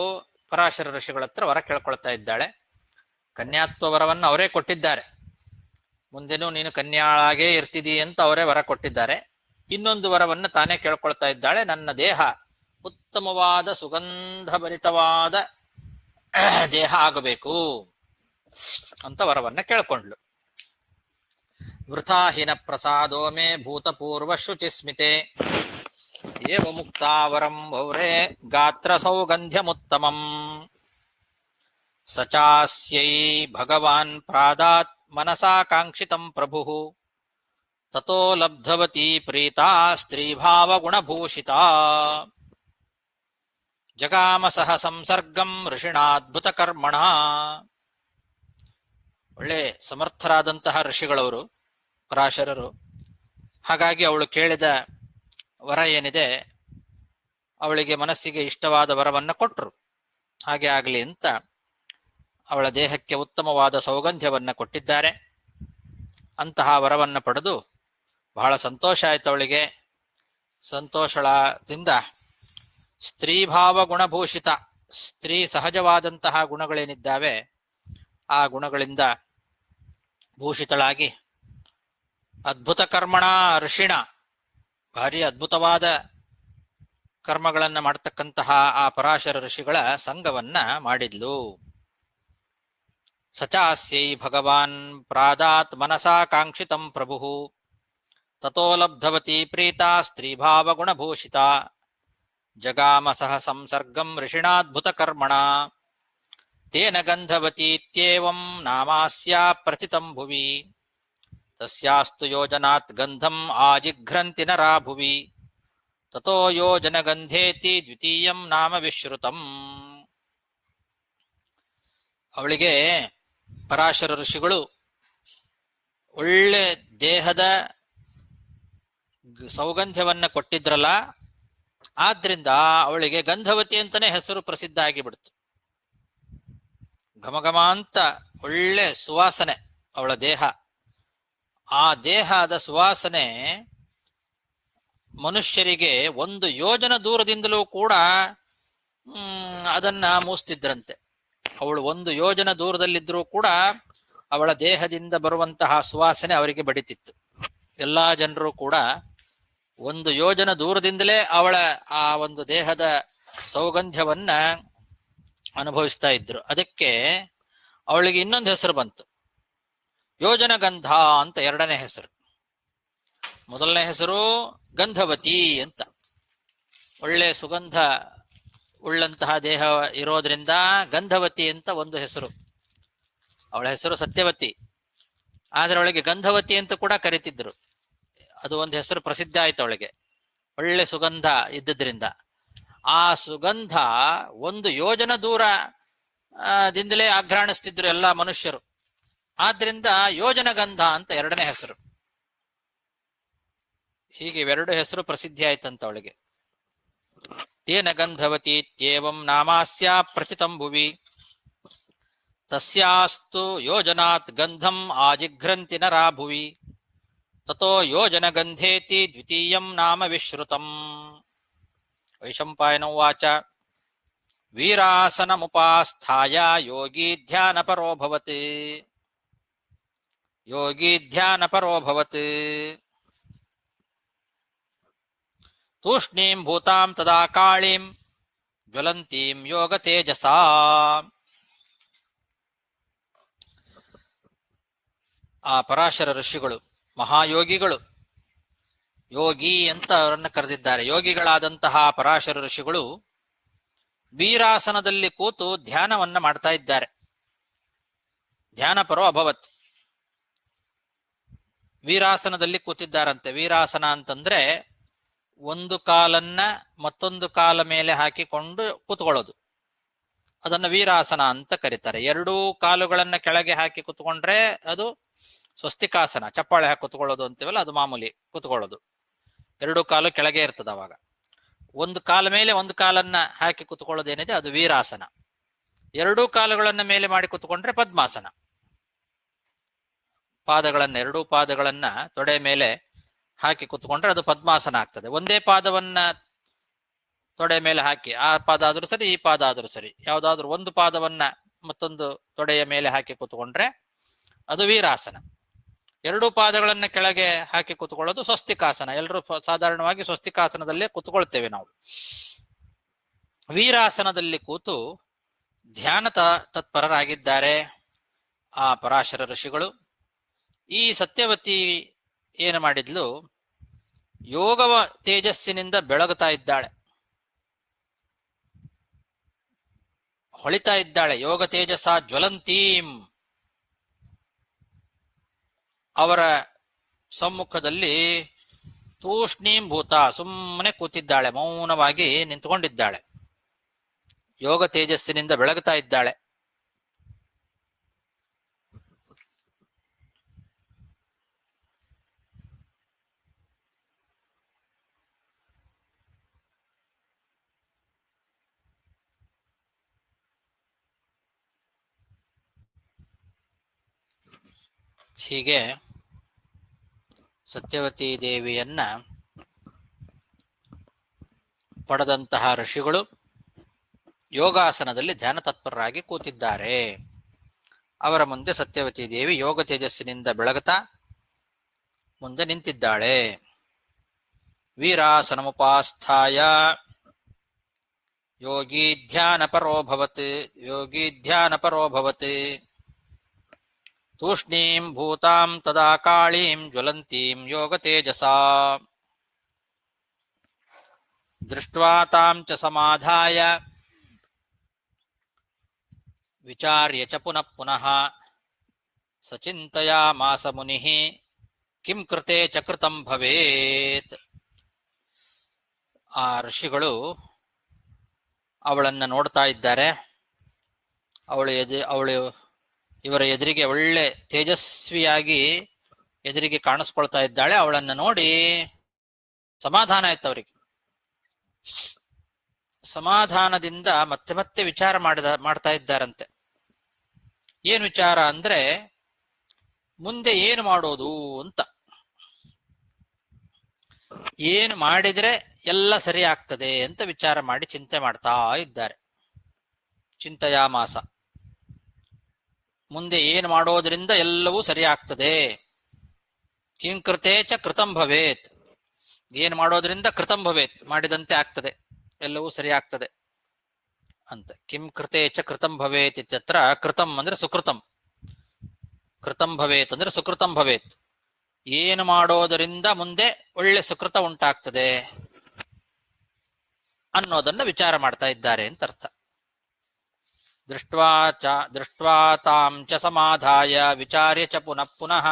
ಪರಾಶರ ಋಷಿಗಳ ಹತ್ರ ವರ ಕೇಳ್ಕೊಳ್ತಾ ಇದ್ದಾಳೆ. ಕನ್ಯಾತ್ವ ವರವನ್ನು ಅವರೇ ಕೊಟ್ಟಿದ್ದಾರೆ. ಮುಂದೆನೂ ನೀನು ಕನ್ಯಾಳಾಗೇ ಇರ್ತಿದಿ ಅಂತ ಅವರೇ ವರ ಕೊಟ್ಟಿದ್ದಾರೆ. ಇನ್ನೊಂದು ವರವನ್ನು ತಾನೇ ಕೇಳ್ಕೊಳ್ತಾ ಇದ್ದಾಳೆ. ನನ್ನ ದೇಹ ಉತ್ತಮವಾದ ಸುಗಂಧಭರಿತವಾದ ದೇಹ ಆಗಬೇಕು ಅಂತ ವರವನ್ನ ಕೇಳ್ಕೊಂಡ್ಲು. ವೃಥಾಹಿನ ಪ್ರಸಾದೋ ಮೇ ಭೂತಪೂರ್ವ ಶುಚಿಸ್ಮಿತೆ ಏವ ಮುಕ್ತಾ ವರಂ ವೌರೇ ಗಾತ್ರ ಸೌಗಂಧ್ಯಮುತ್ತಮಂ ಸಚಾಸ್ಯೈ ಭಗವಾನ್ ಪ್ರಾದಾತ್ ಮನಸಾ ಕಾಂಕ್ಷಿತಂ ಪ್ರಭುಃ ತತೋ ಲಬ್ಧವತಿ ಪ್ರೀತಾ ಸ್ತ್ರೀಭಾವ ಗುಣಭೂಷಿತಾ ಜಗಾಮ ಸಹ ಸಂಸರ್ಗಂ ಋಷಿಣಾದ್ಭುತ ಕರ್ಮಣ. ಒಳ್ಳೆ ಸಮರ್ಥರಾದಂತಹ ಋಷಿಗಳವರು ಪರಾಶರರು. ಹಾಗಾಗಿ ಅವಳು ಕೇಳಿದ ವರ ಏನಿದೆ, ಅವಳಿಗೆ ಮನಸ್ಸಿಗೆ ಇಷ್ಟವಾದ ವರವನ್ನ ಕೊಟ್ಟರು. ಹಾಗೆ ಆಗಲಿ ಅಂತ ಅವಳ ದೇಹಕ್ಕೆ ಉತ್ತಮವಾದ ಸೌಗಂಧ್ಯವನ್ನ ಕೊಟ್ಟಿದ್ದಾರೆ. ಅಂತಹ ವರವನ್ನು ಪಡೆದು ಬಹಳ ಸಂತೋಷ ಆಯ್ತು ಅವಳಿಗೆ. ಸಂತೋಷದಿಂದ ಸ್ತ್ರೀಭಾವ ಗುಣಭೂಷಿತ, ಸ್ತ್ರೀ ಸಹಜವಾದಂತಹ ಗುಣಗಳೇನಿದ್ದಾವೆ ಆ ಗುಣಗಳಿಂದ ಭೂಷಿತಳಾಗಿ ಅದ್ಭುತ ಕರ್ಮಣ ಋಷಿಣ, ಭಾರಿ ಅದ್ಭುತವಾದ ಕರ್ಮಗಳನ್ನ ಮಾಡತಕ್ಕಂತಹ ಆ ಪರಾಶರ ಋಷಿಗಳ ಸಂಘವನ್ನ ಮಾಡಿದ್ಲು. ಸಚಾಸ್ಯೈ ಭಗವಾನ್ ಪ್ರಾದಾತ್ ಮನಸಾ ಕಾಂಕ್ಷಿತಂ ಪ್ರಭು ತಥೋ ಲಬ್ಧವತಿ ಪ್ರೀತಾ ಸ್ತ್ರೀಭಾವಗುಣಭೂಷಿತಾ ಜಗಾಮ ಸಹ ಸಂಸರ್ಗಂ ಋಷಿಣಾದ್ಭುತ ಕರ್ಮಣ ತೇನ ಗಂಧವತೀತ್ಯೇವಂ ನಾಮಾಸ್ಯಾ ಪ್ರಚಿತಂ ಭುವಿ ತಸ್ಯಾಸ್ತು ಯೋಜನಾತ್ ಗಂಧಂ ಆಜಿಘ್ರಂತಿ ನರಾ ಭುವಿ ತಥೋ ಯೋಜನ ಗಂಧೇತಿ ದ್ವಿತೀಯಂ ನಾಮ ವಿಶ್ರುತಂ. ಅವಳಿಗೆ ಪರಾಶರ ಋಷಿಗಳು ಒಳ್ಳೆ ದೇಹದ ಸೌಗಂಧ್ಯವನ್ನ ಕೊಟ್ಟಿದ್ರಲ್ಲ, ಆದ್ರಿಂದ ಅವಳಿಗೆ ಗಂಧವತಿ ಅಂತಾನೆ ಹೆಸರು ಪ್ರಸಿದ್ಧ ಆಗಿಬಿಡ್ತು. ಘಮಘಮ ಅಂತ ಒಳ್ಳೆ ಸುವಾಸನೆ ಅವಳ ದೇಹ. ಆ ದೇಹದ ಸುವಾಸನೆ ಮನುಷ್ಯರಿಗೆ 1 ಯೋಜನ ದೂರದಿಂದಲೂ ಕೂಡ ಅದನ್ನ ಮೂಸ್ತಿದ್ರಂತೆ. ಅವಳು 1 ಯೋಜನ ದೂರದಲ್ಲಿದ್ರೂ ಕೂಡ ಅವಳ ದೇಹದಿಂದ ಬರುವಂತಹ ಸುವಾಸನೆ ಅವರಿಗೆ ಬಡಿತಿತ್ತು. ಎಲ್ಲಾ ಜನರು ಕೂಡ 1 ಯೋಜನ ದೂರದಿಂದಲೇ ಅವಳ ಆ ಒಂದು ದೇಹದ ಸೌಗಂಧ್ಯವನ್ನ ಅನುಭವಿಸ್ತಾ ಇದ್ರು. ಅದಕ್ಕೆ ಅವಳಿಗೆ ಇನ್ನೊಂದು ಹೆಸರು ಬಂತು, ಯೋಜನ ಗಂಧ ಅಂತ 2ನೇ ಹೆಸರು. ಮೊದಲನೇ ಹೆಸರು ಗಂಧವತಿ ಅಂತ, ಒಳ್ಳೆ ಸುಗಂಧ ಉಳ್ಳಂತಹ ದೇಹ ಇರೋದ್ರಿಂದ ಗಂಧವತಿ ಅಂತ ಒಂದು ಹೆಸರು. ಅವಳ ಹೆಸರು ಸತ್ಯವತಿ, ಆದ್ರೆ ಅವಳಿಗೆ ಗಂಧವತಿ ಅಂತ ಕೂಡ ಕರೀತಿದ್ರು. ಅದು ಒಂದು ಹೆಸರು ಪ್ರಸಿದ್ಧ ಆಯ್ತು ಅವಳಿಗೆ, ಒಳ್ಳೆ ಸುಗಂಧ ಇದ್ದದ್ರಿಂದ. ಆ ಸುಗಂಧ 1 ಯೋಜನ ದೂರ ದಿಂದಲೇ ಆಘ್ರಾಣಿಸ್ತಿದ್ರು ಎಲ್ಲ ಮನುಷ್ಯರು. ಆದ್ರಿಂದ ಯೋಜನ ಗಂಧ ಅಂತ 2ನೇ ಹೆಸರು. ಹೀಗೆ 2 ಹೆಸರು ಪ್ರಸಿದ್ಧಿ ಆಯ್ತಂತ ಅವಳಿಗೆ. ತೇನ ಗಂಧವತೀತ್ಯೇವಂ ನಾಮಾಸ್ಯಾ ಪ್ರಚಿತಂ ಭುವಿ ತಸ್ಯಾಸ್ತು ಯೋಜನಾತ್ ಗಂಧಂ ಆಜಿಘ್ರಂತಿ ನರಾ ಭುವಿ ತಥೋ ಯೋಜನ ಗಂಧೇತಿ ದ್ವಿತೀಯಂ ನಾಮ ವಿಶ್ರುತಂ. ವೈಶಂಪಾಯನ ಉವಾಚ ವೀರಾಸನಮುಪಾಸ್ಥಾಯ ಯೋಗಿ ಧ್ಯಾನಪರೋಭವತ್ ತೂಷ್ಣೀಂ ಭೂತಾಂ ತದಾ ಕಾಳೀಂ ಜ್ವಲಂತೀಂ ಯೋಗ ತೇಜಸಾ. ಆ ಪರಾಶರ ಋಷಿಗಳು ಮಹಾಯೋಗಿಗಳು, ಯೋಗಿ ಅಂತ ಅವರನ್ನು ಕರೆದಿದ್ದಾರೆ. ಯೋಗಿಗಳಾದಂತಹ ಪರಾಶರ ಋಷಿಗಳು ವೀರಾಸನದಲ್ಲಿ ಕೂತು ಧ್ಯಾನವನ್ನ ಮಾಡ್ತಾ ಇದ್ದಾರೆ. ಧ್ಯಾನಪರೋ ಅಭವತ್, ವೀರಾಸನದಲ್ಲಿ ಕೂತಿದ್ದಾರಂತೆ. ವೀರಾಸನ ಅಂತಂದ್ರೆ ಒಂದು ಕಾಲನ್ನ ಮತ್ತೊಂದು ಕಾಲ ಮೇಲೆ ಹಾಕಿಕೊಂಡು ಕೂತ್ಕೊಳ್ಳೋದು, ಅದನ್ನ ವೀರಾಸನ ಅಂತ ಕರೀತಾರೆ. 2 ಕಾಲುಗಳನ್ನ ಕೆಳಗೆ ಹಾಕಿ ಕೂತ್ಕೊಂಡ್ರೆ ಅದು ಸ್ವಸ್ತಿಕಾಸನ, ಚಪ್ಪಾಳೆ ಹಾಕಿ ಕೂತ್ಕೊಳ್ಳೋದು ಅಂತೀವಲ್ಲ, ಅದು ಮಾಮೂಲಿ ಕೂತ್ಕೊಳ್ಳೋದು. 2 ಕಾಲು ಕೆಳಗೆ ಇರ್ತದೆ. ಅವಾಗ ಒಂದು ಕಾಲ ಮೇಲೆ ಒಂದು ಕಾಲನ್ನ ಹಾಕಿ ಕೂತ್ಕೊಳ್ಳೋದೇನಿದೆ ಅದು ವೀರಾಸನ. 2 ಕಾಲುಗಳನ್ನ ಮೇಲೆ ಮಾಡಿ ಕೂತ್ಕೊಂಡ್ರೆ ಪದ್ಮಾಸನ. ಪಾದಗಳನ್ನ 2 ಪಾದಗಳನ್ನ ತೊಡೆ ಮೇಲೆ ಹಾಕಿ ಕೂತ್ಕೊಂಡ್ರೆ ಅದು ಪದ್ಮಾಸನ ಆಗ್ತದೆ. ಒಂದೇ ಪಾದವನ್ನ ತೊಡೆ ಮೇಲೆ ಹಾಕಿ, ಆ ಪಾದ ಆದ್ರೂ ಸರಿ ಈ ಪಾದ ಆದ್ರೂ ಸರಿ, ಯಾವ್ದಾದ್ರು ಒಂದು ಪಾದವನ್ನ ಮತ್ತೊಂದು ತೊಡೆಯ ಮೇಲೆ ಹಾಕಿ ಕೂತ್ಕೊಂಡ್ರೆ ಅದು ವೀರಾಸನ. 2 ಪಾದಗಳನ್ನ ಕೆಳಗೆ ಹಾಕಿ ಕೂತ್ಕೊಳ್ಳೋದು ಸ್ವಸ್ತಿಕಾಸನ. ಎಲ್ಲರೂ ಸಾಧಾರಣವಾಗಿ ಸ್ವಸ್ತಿಕಾಸನದಲ್ಲೇ ಕೂತ್ಕೊಳ್ತೇವೆ ನಾವು. ವೀರಾಸನದಲ್ಲಿ ಕೂತು ಧ್ಯಾನ ತತ್ಪರರಾಗಿದ್ದಾರೆ ಆ ಪರಾಶರ ಋಷಿಗಳು. ಈ ಸತ್ಯವತಿ ಏನು ಮಾಡಿದ್ಲು, ಯೋಗವ ತೇಜಸ್ಸಿನಿಂದ ಬೆಳಗುತ್ತಾ ಇದ್ದಾಳೆ, ಹೊಳಿತಾ ಇದ್ದಾಳೆ. ಯೋಗ ತೇಜಸ ಜ್ವಲಂತೀಂ. ಅವರ ಸಮ್ಮುಖದಲ್ಲಿ ತೂಷ್ಣೀಂ ಭೂತ, ಸುಮ್ಮನೆ ಕೂತಿದ್ದಾಳೆ, ಮೌನವಾಗಿ ನಿಂತುಕೊಂಡಿದ್ದಾಳೆ. ಯೋಗ ತೇಜಸ್ಸಿನಿಂದ ಬೆಳಗುತ್ತಾ ಇದ್ದಾಳೆ. ಹೀಗೆ ಸತ್ಯವತಿ ದೇವಿಯನ್ನ ಪಡೆದಂತಹ ಋಷಿಗಳು ಯೋಗಾಸನದಲ್ಲಿ ಧ್ಯಾನ ತತ್ಪರರಾಗಿ ಕೂತಿದ್ದಾರೆ. ಅವರ ಮುಂದೆ ಸತ್ಯವತಿ ದೇವಿ ಯೋಗ ತೇಜಸ್ಸಿನಿಂದ ಬೆಳಗುತ್ತಾ ಮುಂದೆ ನಿಂತಿದ್ದಾಳೆ. ವೀರಾಸನಮುಪಾಸ್ಥಾಯ ಯೋಗಿ ಧ್ಯಾನಪರೋ ಭವತ್ ತೂಷ್ಣೀಂ ಭೂತಾಂ ತದಾ ಕಾಳೀಂ ಜ್ವಲಂತೀಂ ಯೋಗ ತೇಜಸಾ ದೃಷ್ಟ್ವಾ ತಾಂ ಚ ಸಮಾಧಾಯ ವಿಚಾರ್ಯ ಚ ಪುನಃ ಪುನಃ ಸಚಿಂತಯಾಮಾಸ ಮುನಿಃ ಕಿಂ ಕೃತೆ ಚ ಕೃತಂ ಭವೇತ್. ಆ ಋಷಿಗಳು ಅವಳನ್ನ ನೋಡ್ತಾ ಇದ್ದಾರೆ. ಅವಳು ಇವರ ಎದುರಿಗೆ ಒಳ್ಳೆ ತೇಜಸ್ವಿಯಾಗಿ ಎದುರಿಗೆ ಕಾಣಿಸ್ಕೊಳ್ತಾ ಇದ್ದಾಳೆ. ಅವಳನ್ನ ನೋಡಿ ಸಮಾಧಾನ ಆಯ್ತು ಅವರಿಗೆ. ಸಮಾಧಾನದಿಂದ ಮತ್ತೆ ಮತ್ತೆ ವಿಚಾರ ಮಾಡ್ತಾ ಇದ್ದಾರಂತೆ. ಏನ್ ವಿಚಾರ ಅಂದ್ರೆ ಮುಂದೆ ಏನು ಮಾಡೋದು ಅಂತ. ಏನು ಮಾಡಿದ್ರೆ ಎಲ್ಲ ಸರಿ ಆಗ್ತದೆ ಅಂತ ವಿಚಾರ ಮಾಡಿ ಚಿಂತೆ ಮಾಡ್ತಾ ಇದ್ದಾರೆ. ಚಿಂತೆಯಾಮಾಸ, ಮುಂದೆ ಏನು ಮಾಡೋದ್ರಿಂದ ಎಲ್ಲವೂ ಸರಿ ಆಗ್ತದೆ. ಕಿಂ ಕೃತೆ ಚ ಕೃತಂ ಭವೇತ್, ಏನು ಮಾಡೋದ್ರಿಂದ ಕೃತಂ ಭವೇತ್, ಮಾಡಿದಂತೆ ಆಗ್ತದೆ, ಎಲ್ಲವೂ ಸರಿ ಆಗ್ತದೆ ಅಂತ. ಕಿಂ ಕೃತೆ ಚ ಕೃತಂ ಭವೇತ್ ಇತ್ಯತ್ರ ಕೃತಂ ಅಂದ್ರೆ ಸುಕೃತಂ, ಕೃತಂ ಭವೇತ್ ಅಂದ್ರೆ ಸುಕೃತಂ ಭವೇತ್, ಏನು ಮಾಡೋದರಿಂದ ಮುಂದೆ ಒಳ್ಳೆ ಸುಕೃತ ಉಂಟಾಗ್ತದೆ ಅನ್ನೋದನ್ನ ವಿಚಾರ ಮಾಡ್ತಾ ಇದ್ದಾರೆ ಅಂತ ಅರ್ಥ. ದೃಷ್ಟ್ವಾ ತಾಂ ಚ ಸಮಾಧಾಯ ವಿಚಾರ್ಯ ಚ ಪುನಃ ಪುನಃ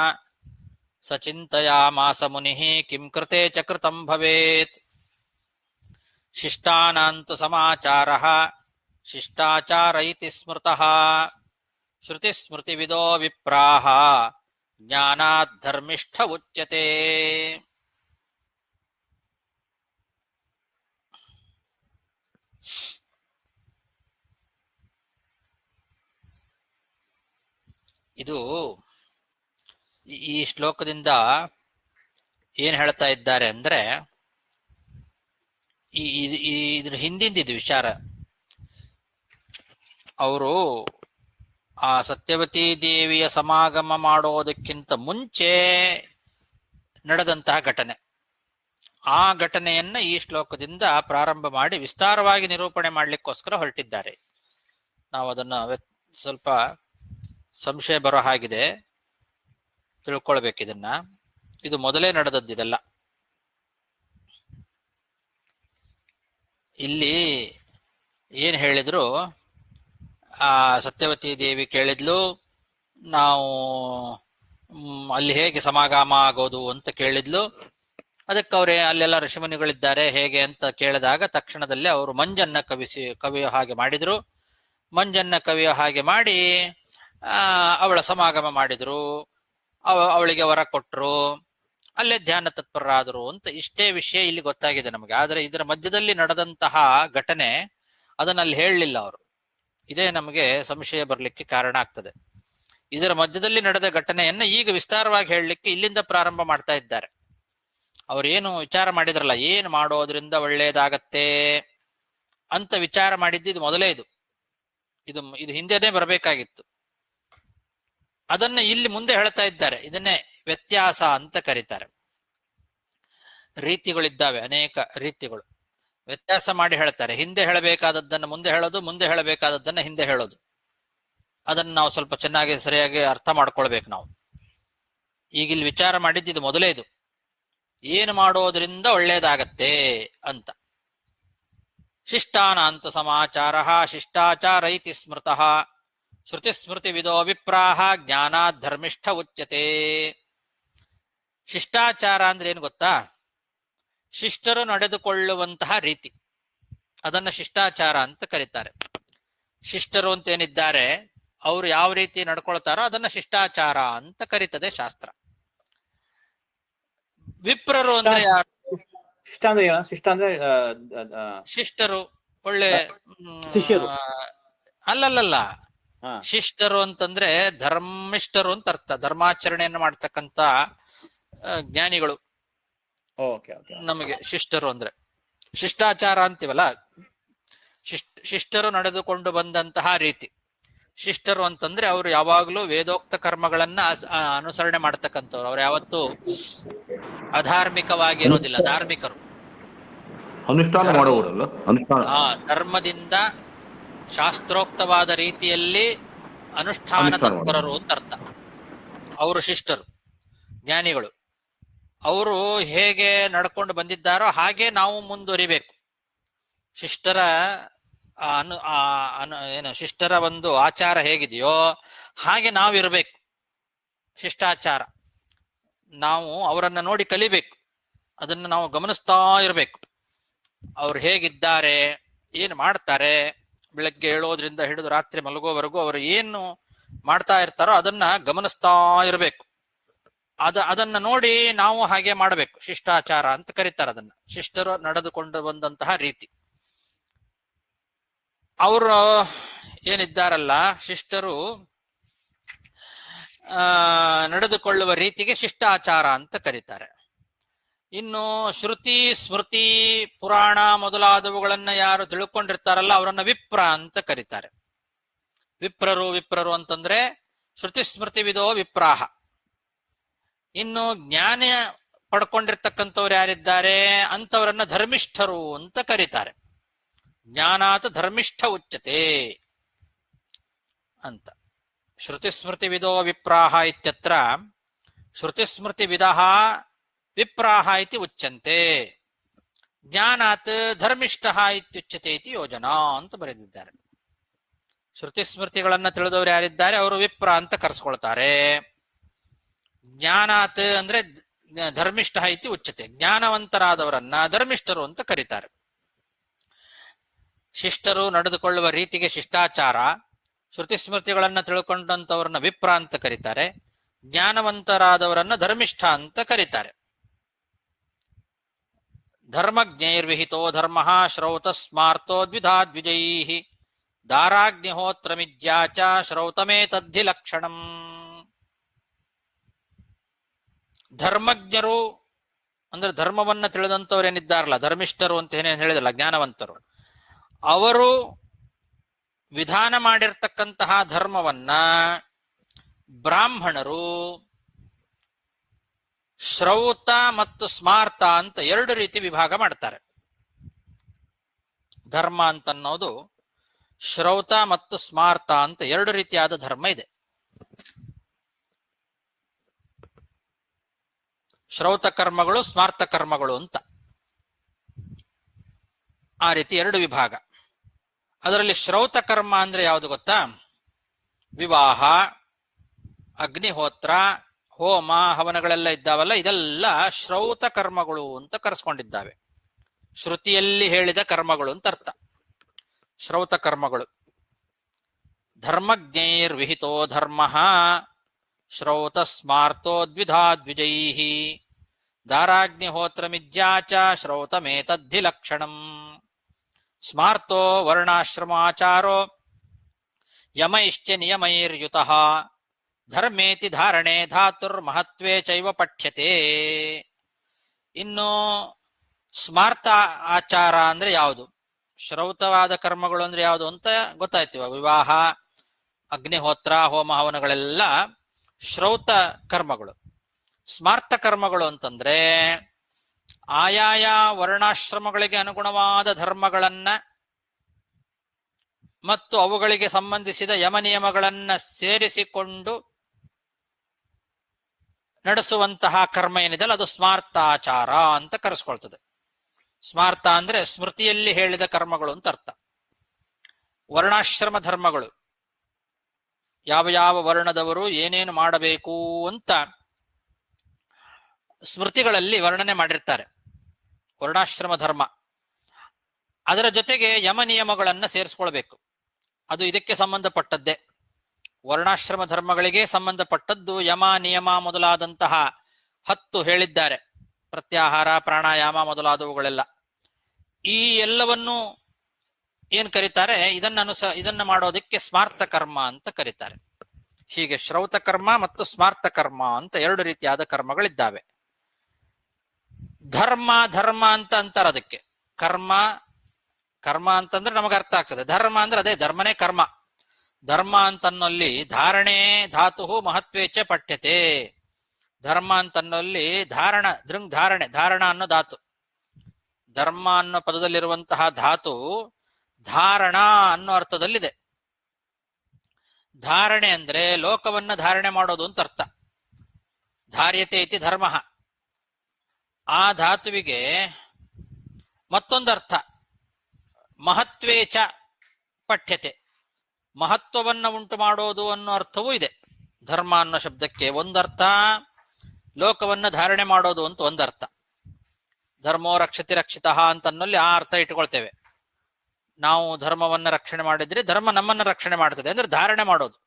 ಸಚಿಂತಯಾಮಾಸ ಮುನಿಃ ಕಿಂ ಕೃತೆ ಚ ಕೃತಂ ಭವೇತ್. ಶಿಷ್ಟಾನಾಂತು ಸಮಾಚಾರಃ ಶಿಷ್ಟಾಚಾರ ಇತಿ ಸ್ಮೃತಃ ಶ್ರುತಿಸ್ಮೃತಿವಿದೋ ವಿಪ್ರಾಹ ಜ್ಞಾನಾತ್ ಧರ್ಮಿಷ್ಠ ಉಚ್ಯತೆ. ಇದು ಈ ಶ್ಲೋಕದಿಂದ ಏನ್ ಹೇಳ್ತಾ ಇದ್ದಾರೆ ಅಂದ್ರೆ, ಇದ್ರ ಹಿಂದಿಂದಿದ್ದು ವಿಚಾರ. ಅವರು ಆ ಸತ್ಯವತಿ ದೇವಿಯ ಸಮಾಗಮ ಮಾಡೋದಕ್ಕಿಂತ ಮುಂಚೆ ನಡೆದಂತಹ ಘಟನೆ, ಆ ಘಟನೆಯನ್ನ ಈ ಶ್ಲೋಕದಿಂದ ಪ್ರಾರಂಭ ಮಾಡಿ ವಿಸ್ತಾರವಾಗಿ ನಿರೂಪಣೆ ಮಾಡ್ಲಿಕ್ಕೋಸ್ಕರ ಹೊರಟಿದ್ದಾರೆ. ನಾವು ಅದನ್ನ ಸ್ವಲ್ಪ ಸಂಶಯ ಬರೋ ಹಾಗಿದೆ, ತಿಳ್ಕೊಳ್ಬೇಕಿದನ್ನ. ಇದು ಮೊದಲೇ ನಡೆದದ್ದಿದೆಲ್ಲ. ಇಲ್ಲಿ ಏನ್ ಹೇಳಿದ್ರು, ಆ ಸತ್ಯವತಿ ದೇವಿ ಕೇಳಿದ್ಲು, ನಾವು ಅಲ್ಲಿ ಹೇಗೆ ಸಮಾಗಮ ಆಗೋದು ಅಂತ ಕೇಳಿದ್ಲು. ಅದಕ್ಕೆ ಅವರೇ ಅಲ್ಲೆಲ್ಲ ಋಷಿಮುನಿಗಳಿದ್ದಾರೆ ಹೇಗೆ ಅಂತ ಕೇಳಿದಾಗ ತಕ್ಷಣದಲ್ಲೇ ಅವರು ಮಂಜನ್ನ ಕವಿಯೋ ಹಾಗೆ ಮಾಡಿದ್ರು. ಮಂಜನ್ನ ಕವಿಯೋ ಹಾಗೆ ಮಾಡಿ ಅವಳ ಸಮಾಗಮ ಮಾಡಿದ್ರು. ಅವಳಿಗೆ ವರ ಕೊಟ್ರು, ಅಲ್ಲೇ ಧ್ಯಾನ ತತ್ಪರರಾದರು ಅಂತ. ಇಷ್ಟೇ ವಿಷಯ ಇಲ್ಲಿ ಗೊತ್ತಾಗಿದೆ ನಮಗೆ. ಆದರೆ ಇದರ ಮಧ್ಯದಲ್ಲಿ ನಡೆದಂತಹ ಘಟನೆ ಅದನ್ನ ಅಲ್ಲಿ ಹೇಳಲಿಲ್ಲ ಅವರು. ಇದೇ ನಮಗೆ ಸಂಶಯ ಬರಲಿಕ್ಕೆ ಕಾರಣ ಆಗ್ತದೆ. ಇದರ ಮಧ್ಯದಲ್ಲಿ ನಡೆದ ಘಟನೆಯನ್ನ ಈಗ ವಿಸ್ತಾರವಾಗಿ ಹೇಳಲಿಕ್ಕೆ ಇಲ್ಲಿಂದ ಪ್ರಾರಂಭ ಮಾಡ್ತಾ ಇದ್ದಾರೆ. ಅವ್ರೇನು ವಿಚಾರ ಮಾಡಿದ್ರಲ್ಲ, ಏನು ಮಾಡೋದ್ರಿಂದ ಒಳ್ಳೇದಾಗತ್ತೆ ಅಂತ ವಿಚಾರ ಮಾಡಿದ್ದು ಇದು ಮೊದಲೇ. ಇದು ಹಿಂದೆನೆ ಬರಬೇಕಾಗಿತ್ತು. ಅದನ್ನ ಇಲ್ಲಿ ಮುಂದೆ ಹೇಳ್ತಾ ಇದ್ದಾರೆ. ಇದನ್ನೇ ವ್ಯತ್ಯಾಸ ಅಂತ ಕರೀತಾರೆ. ರೀತಿಗಳಿದ್ದಾವೆ, ಅನೇಕ ರೀತಿಗಳು. ವ್ಯತ್ಯಾಸ ಮಾಡಿ ಹೇಳ್ತಾರೆ. ಹಿಂದೆ ಹೇಳಬೇಕಾದದ್ದನ್ನು ಮುಂದೆ ಹೇಳೋದು, ಮುಂದೆ ಹೇಳಬೇಕಾದದ್ದನ್ನ ಹಿಂದೆ ಹೇಳೋದು. ಅದನ್ನ ನಾವು ಸ್ವಲ್ಪ ಚೆನ್ನಾಗಿ ಸರಿಯಾಗಿ ಅರ್ಥ ಮಾಡ್ಕೊಳ್ಬೇಕು ನಾವು. ಈಗ ಇಲ್ಲಿ ವಿಚಾರ ಮಾಡಿದ್ದು ಇದು ಮೊದಲೇ. ಏನು ಮಾಡೋದ್ರಿಂದ ಒಳ್ಳೇದಾಗತ್ತೆ ಅಂತ. ಶಿಷ್ಟಾನಾಂತ ಸಮಾಚಾರ ಶಿಷ್ಟಾಚಾರ ಇತಿ ಸ್ಮೃತಃ ಶ್ರುತಿಸ್ಮೃತಿ ವಿದೋ ವಿಪ್ರಾಹ ಜ್ಞಾನಾತ್ ಧರ್ಮಿಷ್ಠ ಉಚ್ಯತೆ. ಶಿಷ್ಟಾಚಾರ ಅಂದ್ರೆ ಏನು ಗೊತ್ತಾ? ಶಿಷ್ಟರು ನಡೆದುಕೊಳ್ಳುವಂತಹ ರೀತಿ, ಅದನ್ನ ಶಿಷ್ಟಾಚಾರ ಅಂತ ಕರೀತಾರೆ. ಶಿಷ್ಟರು ಅಂತ ಏನಿದ್ದಾರೆ, ಅವರು ಯಾವ ರೀತಿ ನಡ್ಕೊಳ್ತಾರೋ ಅದನ್ನ ಶಿಷ್ಟಾಚಾರ ಅಂತ ಕರೀತದೆ ಶಾಸ್ತ್ರ. ವಿಪ್ರರು ಅಂದ್ರೆ ಯಾರು? ಶಿಷ್ಟ ಅಂದ್ರೆ ಏನು? ಶಿಷ್ಟ ಅಂದ್ರೆ ಶಿಷ್ಟರು ಒಳ್ಳೆ ಶಿಷ್ಯರು ಅಲ್ಲಲ್ಲ. ಶಿಷ್ಟರು ಅಂತಂದ್ರೆ ಧರ್ಮಿಷ್ಠರು ಅಂತ ಅರ್ಥ. ಧರ್ಮಾಚರಣೆಯನ್ನು ಮಾಡ್ತಕ್ಕಂತ ಜ್ಞಾನಿಗಳು ನಮಗೆ ಶಿಷ್ಟರು ಅಂದ್ರೆ. ಶಿಷ್ಟಾಚಾರ ಅಂತೀವಲ್ಲ, ಶಿಷ್ಟರು ನಡೆದುಕೊಂಡು ಬಂದಂತಹ ರೀತಿ. ಶಿಷ್ಟರು ಅಂತಂದ್ರೆ ಅವರು ಯಾವಾಗ್ಲೂ ವೇದೋಕ್ತ ಕರ್ಮಗಳನ್ನ ಅನುಸರಣೆ ಮಾಡ್ತಕ್ಕಂಥವ್ರು. ಅವ್ರು ಯಾವತ್ತೂ ಅಧಾರ್ಮಿಕವಾಗಿ ಇರೋದಿಲ್ಲ, ಧಾರ್ಮಿಕರು. ಅನುಷ್ಠಾನ ಮಾಡೋರಲ್ಲ, ಅನುಷ್ಠಾನ. ಧರ್ಮದಿಂದ ಶಾಸ್ತ್ರೋಕ್ತವಾದ ರೀತಿಯಲ್ಲಿ ಅನುಷ್ಠಾನ ತತ್ಪರರು ಅಂತ ಅರ್ಥ. ಅವರು ಶಿಷ್ಟರು, ಜ್ಞಾನಿಗಳು. ಅವರು ಹೇಗೆ ನಡ್ಕೊಂಡು ಬಂದಿದ್ದಾರೋ ಹಾಗೆ ನಾವು ಮುಂದುವರಿಬೇಕು. ಶಿಷ್ಟರ ಶಿಷ್ಟರ ಒಂದು ಆಚಾರ ಹೇಗಿದೆಯೋ ಹಾಗೆ ನಾವು ಇರಬೇಕು. ಶಿಷ್ಟಾಚಾರ ನಾವು ಅವರನ್ನ ನೋಡಿ ಕಲಿಬೇಕು, ಅದನ್ನು ನಾವು ಗಮನಿಸ್ತಾ ಇರಬೇಕು. ಅವ್ರು ಹೇಗಿದ್ದಾರೆ, ಏನು ಮಾಡ್ತಾರೆ, ಬೆಳಗ್ಗೆ ಹೇಳೋದ್ರಿಂದ ಹಿಡಿದು ರಾತ್ರಿ ಮಲಗೋವರೆಗೂ ಅವರು ಏನು ಮಾಡ್ತಾ ಇರ್ತಾರೋ ಅದನ್ನ ಗಮನಿಸ್ತಾ ಇರಬೇಕು. ಅದನ್ನ ನೋಡಿ ನಾವು ಹಾಗೆ ಮಾಡಬೇಕು. ಶಿಷ್ಟಾಚಾರ ಅಂತ ಕರೀತಾರೆ ಅದನ್ನ, ಶಿಷ್ಟರು ನಡೆದುಕೊಂಡು ಬಂದಂತಹ ರೀತಿ. ಅವರು ಏನಿದ್ದಾರಲ್ಲ ಶಿಷ್ಟರು ನಡೆದುಕೊಳ್ಳುವ ರೀತಿಗೆ ಶಿಷ್ಟಾಚಾರ ಅಂತ ಕರೀತಾರೆ. ಇನ್ನು ಶ್ರುತಿ ಸ್ಮೃತಿ ಪುರಾಣ ಮೊದಲಾದವುಗಳನ್ನ ಯಾರು ತಿಳ್ಕೊಂಡಿರ್ತಾರಲ್ಲ ಅವರನ್ನ ವಿಪ್ರ ಅಂತ ಕರೀತಾರೆ. ವಿಪ್ರರು ಅಂತಂದ್ರೆ ಶ್ರುತಿ ಸ್ಮೃತಿ ವಿದೋ ವಿಪ್ರಾಹ. ಇನ್ನು ಜ್ಞಾನ ಪಡ್ಕೊಂಡಿರ್ತಕ್ಕಂಥವ್ರು ಯಾರಿದ್ದಾರೆ ಅಂತವರನ್ನ ಧರ್ಮಿಷ್ಠರು ಅಂತ ಕರೀತಾರೆ. ಜ್ಞಾನಾತ್ ಧರ್ಮಿಷ್ಠ ಉಚ್ಯತೆ ಅಂತ. ಶ್ರುತಿ ಸ್ಮೃತಿ ವಿದೋ ವಿಪ್ರಾಹ ಇತ್ಯತ್ರ ಶ್ರುತಿ ಸ್ಮೃತಿ ವಿದಃ ವಿಪ್ರಾಹ ಇತಿ ಉಚ್ಯಂತೆ, ಜ್ಞಾನಾತ್ ಧರ್ಮಿಷ್ಠ ಇತ್ಯುಚ್ಯತೆ ಇತಿ ಯೋಜನಾ ಅಂತ ಬರೆದಿದ್ದಾರೆ. ಶ್ರುತಿ ಸ್ಮೃತಿಗಳನ್ನ ತಿಳಿದವರು ಯಾರಿದ್ದಾರೆ ಅವರು ವಿಪ್ರ ಅಂತ ಕರೆಸ್ಕೊಳ್ತಾರೆ. ಜ್ಞಾನಾತ್ ಅಂದ್ರೆ ಧರ್ಮಿಷ್ಠ ಇತಿ ಉಚ್ಯತೆ, ಜ್ಞಾನವಂತರಾದವರನ್ನ ಧರ್ಮಿಷ್ಠರು ಅಂತ ಕರೀತಾರೆ. ಶಿಷ್ಟರು ನಡೆದುಕೊಳ್ಳುವ ರೀತಿಗೆ ಶಿಷ್ಟಾಚಾರ, ಶ್ರುತಿ ಸ್ಮೃತಿಗಳನ್ನ ತಿಳ್ಕೊಂಡಂತವ್ರನ್ನ ವಿಪ್ರ ಅಂತ ಕರೀತಾರೆ, ಜ್ಞಾನವಂತರಾದವರನ್ನ ಧರ್ಮಿಷ್ಠ ಅಂತ ಕರೀತಾರೆ. ಧರ್ಮಜ್ಞೈರ್ವಿಹಿತೋ ಧರ್ಮ ಶ್ರೌತ ಸ್ಮಾರ್ತೋ ದ್ವಿಧಾ ದ್ವಿಜೈ ದಾರಾಗ್ನಿಹೋತ್ರಮಿಜ್ಯಾಚ ಶ್ರೌತಮೇ ತದ್ಧಿ ಲಕ್ಷಣಂ. ಧರ್ಮಜ್ಞರು ಅಂದ್ರೆ ಧರ್ಮವನ್ನ ತಿಳಿದಂತವ್ರು ಏನಿದ್ದಾರಲ್ಲ, ಧರ್ಮಿಷ್ಠರು ಅಂತ ಏನೇನು ಹೇಳಿದಲ್ಲ, ಜ್ಞಾನವಂತರು, ಅವರು ವಿಧಾನ ಮಾಡಿರ್ತಕ್ಕಂತಹ ಧರ್ಮವನ್ನ ಬ್ರಾಹ್ಮಣರು ಶ್ರೌತ ಮತ್ತು ಸ್ಮಾರ್ತ ಅಂತ ಎರಡು ರೀತಿ ವಿಭಾಗ ಮಾಡ್ತಾರೆ. ಧರ್ಮ ಅಂತನ್ನೋದು ಶ್ರೌತ ಮತ್ತು ಸ್ಮಾರ್ತ ಅಂತ ಎರಡು ರೀತಿಯಾದ ಧರ್ಮ ಇದೆ. ಶ್ರೌತ ಕರ್ಮಗಳು, ಸ್ಮಾರ್ತ ಕರ್ಮಗಳು ಅಂತ ಆ ರೀತಿ ಎರಡು ವಿಭಾಗ. ಅದರಲ್ಲಿ ಶ್ರೌತ ಕರ್ಮ ಅಂದ್ರೆ ಯಾವುದು ಗೊತ್ತಾ? ವಿವಾಹ, ಅಗ್ನಿಹೋತ್ರ, ಹೋಮ, ಹವನಗಳೆಲ್ಲ ಇದ್ದಾವಲ್ಲ, ಇದೆಲ್ಲ ಶ್ರೌತ ಕರ್ಮಗಳು ಅಂತ ಕರೆಸ್ಕೊಂಡಿದ್ದಾವೆ. ಶ್ರುತಿಯಲ್ಲಿ ಹೇಳಿದ ಕರ್ಮಗಳು ಅಂತ ಅರ್ಥ ಶ್ರೌತ ಕರ್ಮಗಳು. ಧರ್ಮಜ್ಞೈರ್ವಿಹಿತೋ ಧರ್ಮ ಶ್ರೌತ ಸ್ಮಾರ್ತೋ ದ್ವಿಧಾ ದ್ವಿಜೈ ದಾರಾಗ್ನಿಹೋತ್ರಮಿಜ್ಯಾಚ ಶ್ರೌತಮೇತದ್ಧಿ ಲಕ್ಷಣಂ. ಸ್ಮಾರ್ತೋ ವರ್ಣಾಶ್ರಮಾಚಾರೋ ಯಮೈಶ್ಚ ನಿಯಮೈರ್ಯುತಃ ಧರ್ಮೇತಿ ಧಾರಣೆ ಧಾತುರ್ಮಹತ್ವೇ ಚೈವ ಪಠ್ಯತೆ. ಇನ್ನು ಸ್ಮಾರ್ತ ಆಚಾರ ಅಂದ್ರೆ ಯಾವುದು, ಶ್ರೌತವಾದ ಕರ್ಮಗಳು ಅಂದ್ರೆ ಯಾವುದು ಅಂತ ಗೊತ್ತಾಯ್ತಿವ. ವಿವಾಹ, ಅಗ್ನಿಹೋತ್ರ, ಹೋಮ ಹವನಗಳೆಲ್ಲ ಶ್ರೌತ ಕರ್ಮಗಳು. ಸ್ಮಾರ್ತ ಕರ್ಮಗಳು ಅಂತಂದ್ರೆ ಆಯಾಯ ವರ್ಣಾಶ್ರಮಗಳಿಗೆ ಅನುಗುಣವಾದ ಧರ್ಮಗಳನ್ನ ಮತ್ತು ಅವುಗಳಿಗೆ ಸಂಬಂಧಿಸಿದ ಯಮ ನಿಯಮಗಳನ್ನ ಸೇರಿಸಿಕೊಂಡು ನಡೆಸುವಂತಹ ಕರ್ಮ ಏನಿದೆಲ್ಲ ಅದು ಸ್ಮಾರ್ತಾಚಾರ ಅಂತ ಕರೆಸ್ಕೊಳ್ತದೆ. ಸ್ಮಾರ್ತ ಅಂದ್ರೆ ಸ್ಮೃತಿಯಲ್ಲಿ ಹೇಳಿದ ಕರ್ಮಗಳು ಅಂತ ಅರ್ಥ. ವರ್ಣಾಶ್ರಮ ಧರ್ಮಗಳು, ಯಾವ ಯಾವ ವರ್ಣದವರು ಏನೇನು ಮಾಡಬೇಕು ಅಂತ ಸ್ಮೃತಿಗಳಲ್ಲಿ ವರ್ಣನೆ ಮಾಡಿರ್ತಾರೆ. ವರ್ಣಾಶ್ರಮ ಧರ್ಮ, ಅದರ ಜೊತೆಗೆ ಯಮ ನಿಯಮಗಳನ್ನ ಸೇರಿಸ್ಕೊಳ್ಬೇಕು. ಅದು ಇದಕ್ಕೆ ಸಂಬಂಧಪಟ್ಟದ್ದೇ. ವರ್ಣಾಶ್ರಮ ಧರ್ಮಗಳಿಗೆ ಸಂಬಂಧಪಟ್ಟದ್ದು ಯಮ ನಿಯಮ ಮೊದಲಾದಂತಹ 10 ಹೇಳಿದ್ದಾರೆ. ಪ್ರತ್ಯಾಹಾರ, ಪ್ರಾಣಾಯಾಮ ಮೊದಲಾದವುಗಳೆಲ್ಲ. ಈ ಎಲ್ಲವನ್ನು ಏನ್ ಕರೀತಾರೆ, ಇದನ್ನ ಮಾಡೋದಕ್ಕೆ ಸ್ಮಾರ್ತ ಕರ್ಮ ಅಂತ ಕರೀತಾರೆ. ಹೀಗೆ ಶ್ರೌತ ಕರ್ಮ ಮತ್ತು ಸ್ಮಾರ್ತ ಕರ್ಮ ಅಂತ ಎರಡು ರೀತಿಯಾದ ಕರ್ಮಗಳಿದ್ದಾವೆ. ಧರ್ಮ ಅಂತ ಅಂತಾರೆ ಅದಕ್ಕೆ. ಕರ್ಮ ಅಂತಂದ್ರೆ ನಮಗೆ ಅರ್ಥ ಆಗ್ತದೆ. ಧರ್ಮ ಅಂದ್ರೆ ಅದೇ ಧರ್ಮನೇ ಕರ್ಮ. ಧರ್ಮ ಅಂತನ್ನಲ್ಲಿ ಧಾರಣೆ ಧಾತು ಮಹತ್ವೇಚ ಪಠ್ಯತೆ. ಧರ್ಮ ಅಂತನ್ನಲ್ಲಿ ಧಾರಣ ದೃಂಗ್ ಧಾರಣೆ ಧಾರಣ ಅನ್ನೋ ಧಾತು, ಧರ್ಮ ಅನ್ನೋ ಪದದಲ್ಲಿರುವಂತಹ ಧಾತು ಧಾರಣ ಅನ್ನೋ ಅರ್ಥದಲ್ಲಿದೆ. ಧಾರಣೆ ಅಂದ್ರೆ ಲೋಕವನ್ನ ಧಾರಣೆ ಮಾಡೋದು ಅಂತ ಅರ್ಥ. ಧಾರ್ಯತೆ ಇತಿ ಧರ್ಮ. ಆ ಧಾತುವಿಗೆ ಮತ್ತೊಂದು ಅರ್ಥ ಮಹತ್ವೇಚ ಪಠ್ಯತೆ, ಮಹತ್ವವನ್ನ ಉಂಟು ಮಾಡೋದು ಅನ್ನೋ ಅರ್ಥವೂ ಇದೆ. ಧರ್ಮ ಅನ್ನೋ ಶಬ್ದಕ್ಕೆ ಒಂದರ್ಥ ಲೋಕವನ್ನ ಧಾರಣೆ ಮಾಡೋದು ಅಂತ ಒಂದರ್ಥ. ಧರ್ಮೋ ರಕ್ಷತಿ ರಕ್ಷಿತಃ ಅಂತನ್ನಲ್ಲಿ ಆ ಅರ್ಥ ಇಟ್ಕೊಳ್ತೇವೆ. ನಾವು ಧರ್ಮವನ್ನ ರಕ್ಷಣೆ ಮಾಡಿದ್ರೆ ಧರ್ಮ ನಮ್ಮನ್ನ ರಕ್ಷಣೆ ಮಾಡ್ತದೆ ಅಂದ್ರೆ ಧಾರಣೆ ಮಾಡೋದು,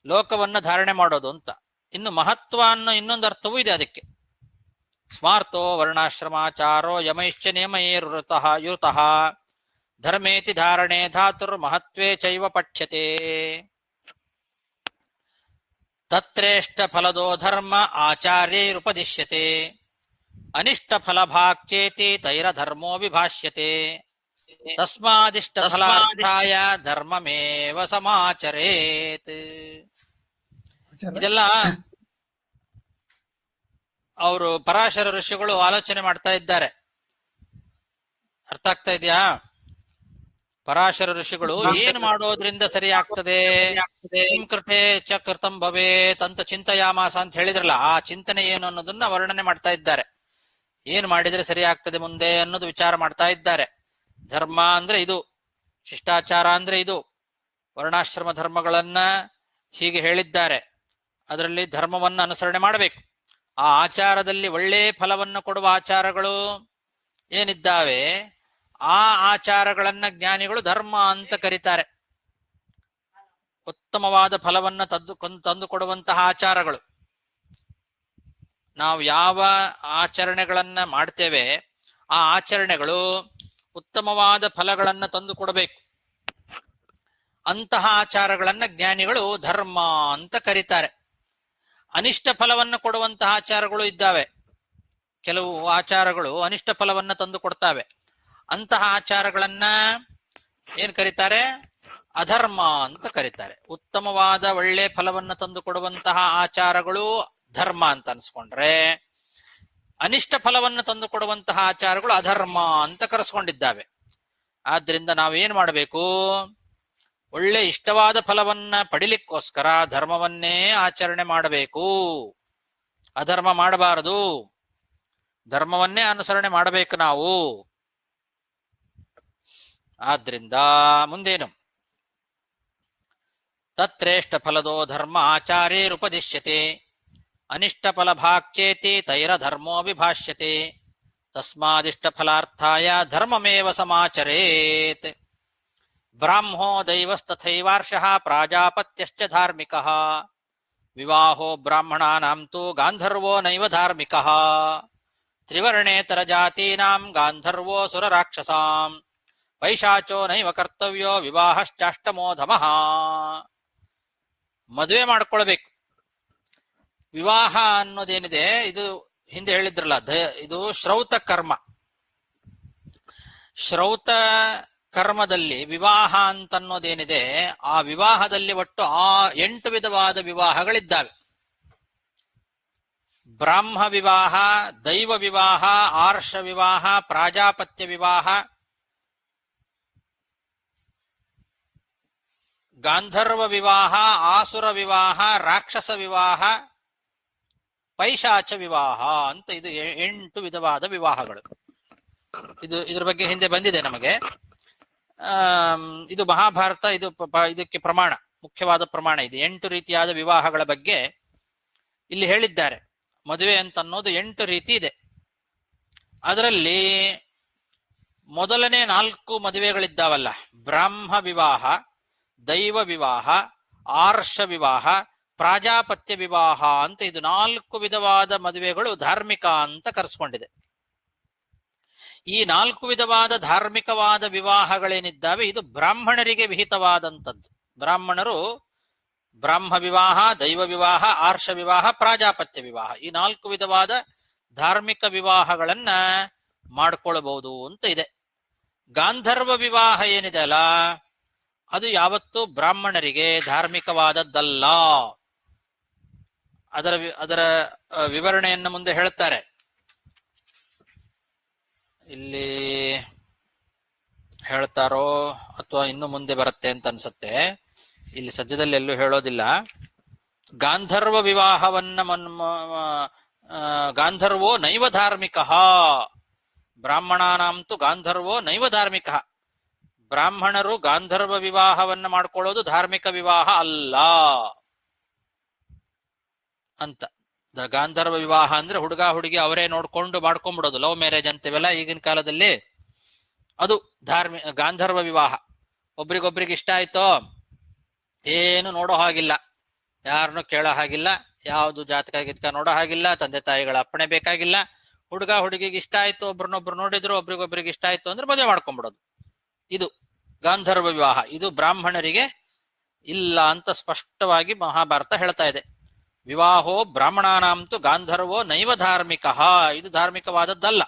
ಲೋಕವನ್ನ ಧಾರಣೆ ಮಾಡೋದು ಅಂತ. ಇನ್ನು ಮಹತ್ವ ಅನ್ನೋ ಇನ್ನೊಂದು ಅರ್ಥವೂ ಇದೆ ಅದಕ್ಕೆ. ಸ್ಮಾರ್ತೋ ವರ್ಣಾಶ್ರಮಾಚಾರೋ ಯಮೈಶ್ಚ ನಿಯಮೈರುತಃ ಯುತಃ ಧರ್ಮೇತಿ ಧಾರಣೆ ಧಾತುರ್ ಮಹತ್ವೇ ಚೈವ ಪಠ್ಯತೆ. ತತ್ರೇಷ್ಟ ಫಲದೋ ಧರ್ಮ ಆಚಾರ್ಯೈರುಪದಿಶ್ಯತೆ ಅನಿಷ್ಟ ಫಲಭಾಕ್ಚೇತಿ ತೈರಧರ್ಮೋ ವಿಭಾಷ್ಯತೆ ತಸ್ಮಾದಿಷ್ಟ ಫಲಾರ್ಥಾಯ ಧರ್ಮಮೇವ ಸಮಾಚರೇತ್. ಇದೆಲ್ಲ ಅವರು ಪರಾಶರ ಋಷಿಗಳು ಆಲೋಚನೆ ಮಾಡ್ತಾ ಇದ್ದಾರೆ. ಅರ್ಥ ಆಗ್ತಾ ಇದೆಯಾ? ಪರಾಶರ ಋಷಿಗಳು ಏನ್ ಮಾಡೋದ್ರಿಂದ ಸರಿ ಆಗ್ತದೆ, ಕೃತೆ ಚ ಕೃತಂ ಭವೇತ್ ಅಂತ ಚಿಂತಯಾಮಾಸ ಅಂತ ಹೇಳಿದ್ರಲ್ಲ, ಆ ಚಿಂತನೆ ಏನು ಅನ್ನೋದನ್ನ ವರ್ಣನೆ ಮಾಡ್ತಾ ಇದ್ದಾರೆ. ಏನ್ ಮಾಡಿದ್ರೆ ಸರಿ ಆಗ್ತದೆ ಮುಂದೆ ಅನ್ನೋದು ವಿಚಾರ ಮಾಡ್ತಾ ಇದ್ದಾರೆ. ಧರ್ಮ ಅಂದ್ರೆ ಇದು, ಶಿಷ್ಟಾಚಾರ ಅಂದ್ರೆ ಇದು, ವರ್ಣಾಶ್ರಮ ಧರ್ಮಗಳನ್ನ ಹೀಗೆ ಹೇಳಿದ್ದಾರೆ. ಅದರಲ್ಲಿ ಧರ್ಮವನ್ನ ಅನುಸರಣೆ ಮಾಡಬೇಕು. ಆ ಆಚಾರದಲ್ಲಿ ಒಳ್ಳೆ ಫಲವನ್ನು ಕೊಡುವ ಆಚಾರಗಳು ಏನಿದ್ದಾವೆ ಆ ಆಚಾರಗಳನ್ನ ಜ್ಞಾನಿಗಳು ಧರ್ಮ ಅಂತ ಕರೀತಾರೆ. ಉತ್ತಮವಾದ ಫಲವನ್ನ ತಂದು ಕೊಡುವಂತಹ ಆಚಾರಗಳು. ನಾವು ಯಾವ ಆಚರಣೆಗಳನ್ನ ಮಾಡ್ತೇವೆ ಆ ಆಚರಣೆಗಳು ಉತ್ತಮವಾದ ಫಲಗಳನ್ನ ತಂದು ಕೊಡಬೇಕು. ಅಂತಹ ಆಚಾರಗಳನ್ನ ಜ್ಞಾನಿಗಳು ಧರ್ಮ ಅಂತ ಕರೀತಾರೆ. ಅನಿಷ್ಟ ಫಲವನ್ನು ಕೊಡುವಂತಹ ಆಚಾರಗಳು ಇದ್ದಾವೆ. ಕೆಲವು ಆಚಾರಗಳು ಅನಿಷ್ಟ ಫಲವನ್ನ ತಂದು ಕೊಡ್ತಾವೆ. ಅಂತಹ ಆಚಾರಗಳನ್ನ ಏನ್ ಕರೀತಾರೆ? ಅಧರ್ಮ ಅಂತ ಕರೀತಾರೆ. ಉತ್ತಮವಾದ ಒಳ್ಳೆ ಫಲವನ್ನ ತಂದು ಕೊಡುವಂತಹ ಆಚಾರಗಳು ಧರ್ಮ ಅಂತ ಅನ್ಸ್ಕೊಂಡ್ರೆ, ಅನಿಷ್ಟ ಫಲವನ್ನು ತಂದು ಕೊಡುವಂತಹ ಆಚಾರಗಳು ಅಧರ್ಮ ಅಂತ ಕರೆಸ್ಕೊಂಡಿದ್ದಾವೆ. ಆದ್ರಿಂದ ನಾವೇನ್ ಮಾಡಬೇಕು? ಒಳ್ಳೆ ಇಷ್ಟವಾದ ಫಲವನ್ನ ಪಡಿಲಿಕ್ಕೋಸ್ಕರ ಧರ್ಮವನ್ನೇ ಆಚರಣೆ ಮಾಡಬೇಕು, ಅಧರ್ಮ ಮಾಡಬಾರದು. ಧರ್ಮವನ್ನೇ ಅನುಸರಣೆ ಮಾಡಬೇಕು ನಾವು. ಆದ್ರಿಂದ ಮುಂದೇನು? ತತ್ರೇಷ್ಟ ಫಲದೋ ಧರ್ಮ ಆಚಾರ್ಯೈರುಪದಿಶ್ಯತೆ ಅನಿಷ್ಟ ಫಲಭಾಕ್ಚೇತಿ ತೈರಧರ್ಮೋ ವಿಭಾಷ್ಯತೆ ತಸ್ಮಾದಿಷ್ಟ ಫಲಾರ್ಥಾಯ ಧರ್ಮಮೇವ ಸಮಾಚರೇತ್. ಬ್ರಾಹ್ಮೋ ದೈವಸ್ತಥೈವಾರ್ಷಃ ಪ್ರಾಜಾಪತ್ಯಶ್ಚ ಧಾರ್ಮಿಕಃ ವಿವಾಹೋ ಬ್ರಾಹ್ಮಣಾನಾಂ ತು ಗಾಂಧರ್ವೋ ನೈವ ಧಾರ್ಮಿಕಃ ತ್ರಿವರ್ಣೇತರ ಜಾತೀನಾಂ ಗಾಂಧರ್ವೋ ಸುರರಾಕ್ಷಸಾಂ ಪೈಶಾಚೋ ನೈವ ಕರ್ತವ್ಯೋ ವಿವಾಹಶ್ಚಾಷ್ಟಮೋ ಧಮಃ. ಮದುವೆ ಮಾಡ್ಕೊಳ್ಬೇಕು. ವಿವಾಹ ಅನ್ನೋದೇನಿದೆ ಇದು ಹಿಂದೆ ಹೇಳಿದ್ರಲ್ಲ, ಇದು ಶ್ರೌತ ಕರ್ಮ. ಶ್ರೌತ ಕರ್ಮದಲ್ಲಿ ವಿವಾಹ ಅಂತನ್ನೋದೇನಿದೆ, ಆ ವಿವಾಹದಲ್ಲಿ ಒಟ್ಟು 8 ವಿಧವಾದ ವಿವಾಹಗಳಿದ್ದಾವೆ. ಬ್ರಾಹ್ಮ ವಿವಾಹ, ದೈವ ವಿವಾಹ, ಆರ್ಷ ವಿವಾಹ, ಪ್ರಾಜಾಪತ್ಯ ವಿವಾಹ, ಗಾಂಧರ್ವ ವಿವಾಹ, ಆಸುರ ವಿವಾಹ, ರಾಕ್ಷಸ ವಿವಾಹ, ಪೈಶಾಚ ವಿವಾಹ ಅಂತ ಇದು 8 ವಿಧವಾದ ವಿವಾಹಗಳು. ಇದ್ರ ಬಗ್ಗೆ ಹಿಂದೆ ಬಂದಿದೆ ನಮಗೆ. ಇದು ಮಹಾಭಾರತ, ಇದಕ್ಕೆ ಪ್ರಮಾಣ, ಮುಖ್ಯವಾದ ಪ್ರಮಾಣ. ಇದು 8 ರೀತಿಯಾದ ವಿವಾಹಗಳ ಬಗ್ಗೆ ಇಲ್ಲಿ ಹೇಳಿದ್ದಾರೆ. ಮದುವೆ ಅಂತ ಅನ್ನೋದು 8 ರೀತಿ ಇದೆ. ಅದರಲ್ಲಿ ಮೊದಲನೇ 4 ಮದುವೆಗಳಿದ್ದಾವಲ್ಲ, ಬ್ರಾಹ್ಮ ವಿವಾಹ, ದೈವ ವಿವಾಹ, ಆರ್ಷ ವಿವಾಹ, ಪ್ರಾಜಾಪತ್ಯ ವಿವಾಹ ಅಂತ ಇದು 4 ವಿಧವಾದ ಮದುವೆಗಳು ಧಾರ್ಮಿಕ ಅಂತ ಕರೆಸ್ಕೊಂಡಿದೆ. ಈ 4 ವಿಧವಾದ ಧಾರ್ಮಿಕವಾದ ವಿವಾಹಗಳೇನಿದ್ದಾವೆ ಇದು ಬ್ರಾಹ್ಮಣರಿಗೆ ವಿಹಿತವಾದಂಥದ್ದು. ಬ್ರಾಹ್ಮಣರು ಬ್ರಾಹ್ಮ ವಿವಾಹ, ದೈವ ವಿವಾಹ, ಆರ್ಷ ವಿವಾಹ, ಪ್ರಾಜಾಪತ್ಯ ವಿವಾಹ, ಈ 4 ವಿಧವಾದ ಧಾರ್ಮಿಕ ವಿವಾಹಗಳನ್ನ ಮಾಡ್ಕೊಳ್ಬಹುದು ಅಂತ ಇದೆ. ಗಾಂಧರ್ವ ವಿವಾಹ ಏನಿದೆ ಅಲ್ಲ, ಅದು ಯಾವತ್ತೂ ಬ್ರಾಹ್ಮಣರಿಗೆ ಧಾರ್ಮಿಕವಾದದ್ದಲ್ಲ. ಅದರ ವಿವರಣೆಯನ್ನು ಮುಂದೆ ಹೇಳ್ತಾರೆ. ಇಲ್ಲಿ ಹೇಳ್ತಾರೋ ಅಥವಾ ಇನ್ನು ಮುಂದೆ ಬರುತ್ತೆ ಅಂತ ಅನ್ಸುತ್ತೆ. ಇಲ್ಲಿ ಸದ್ಯದಲ್ಲಿ ಎಲ್ಲೂ ಹೇಳೋದಿಲ್ಲ. ಗಾಂಧರ್ವ ವಿವಾಹವನ್ನ ಗಾಂಧರ್ವೋ ನೈವ ಧಾರ್ಮಿಕ, ಬ್ರಾಹ್ಮಣಾನಾಂತು ಗಾಂಧರ್ವೋ ನೈವ ಧಾರ್ಮಿಕ. ಬ್ರಾಹ್ಮಣರು ಗಾಂಧರ್ವ ವಿವಾಹವನ್ನ ಮಾಡ್ಕೊಳ್ಳೋದು ಧಾರ್ಮಿಕ ವಿವಾಹ ಅಲ್ಲ ಅಂತ. ಗಾಂಧರ್ವ ವಿವಾಹ ಅಂದ್ರೆ ಹುಡುಗ ಹುಡುಗಿ ಅವರೇ ನೋಡ್ಕೊಂಡು ಮಾಡ್ಕೊಂಡ್ಬಿಡೋದು, ಲವ್ ಮ್ಯಾರೇಜ್ ಅಂತೀವಲ್ಲ ಈಗಿನ ಕಾಲದಲ್ಲಿ, ಅದು ಗಾಂಧರ್ವ ವಿವಾಹ. ಒಬ್ರಿಗೊಬ್ರಿಗೆ ಇಷ್ಟ ಆಯ್ತೋ, ಏನು ನೋಡೋ ಹಾಗಿಲ್ಲ, ಯಾರನ್ನು ಕೇಳೋ ಹಾಗಿಲ್ಲ, ಯಾವುದು ಜಾತಕ ಗೀತಕ ನೋಡೋ ಹಾಗಿಲ್ಲ, ತಂದೆ ತಾಯಿಗಳ ಅಪ್ಪಣೆ ಬೇಕಾಗಿಲ್ಲ. ಹುಡುಗ ಹುಡುಗಿಗೆ ಇಷ್ಟ ಆಯ್ತು, ಒಬ್ರನ್ನೊಬ್ರು ನೋಡಿದ್ರು, ಒಬ್ರಿಗೊಬ್ರಿಗೆ ಇಷ್ಟ ಆಯ್ತು ಅಂದ್ರೆ ಮದುವೆ ಮಾಡ್ಕೊಂಡ್ಬಿಡೋದು. ಇದು ಗಾಂಧರ್ವ ವಿವಾಹ. ಇದು ಬ್ರಾಹ್ಮಣರಿಗೆ ಇಲ್ಲ ಅಂತ ಸ್ಪಷ್ಟವಾಗಿ ಮಹಾಭಾರತ ಹೇಳ್ತಾ ಇದೆ. ವಿವಾಹೋ ಬ್ರಾಹ್ಮಣಾನಾಂತು ಗಾಂಧರ್ವೋ ನೈವ ಧಾರ್ಮಿಕ, ಇದು ಧಾರ್ಮಿಕವಾದದ್ದಲ್ಲ.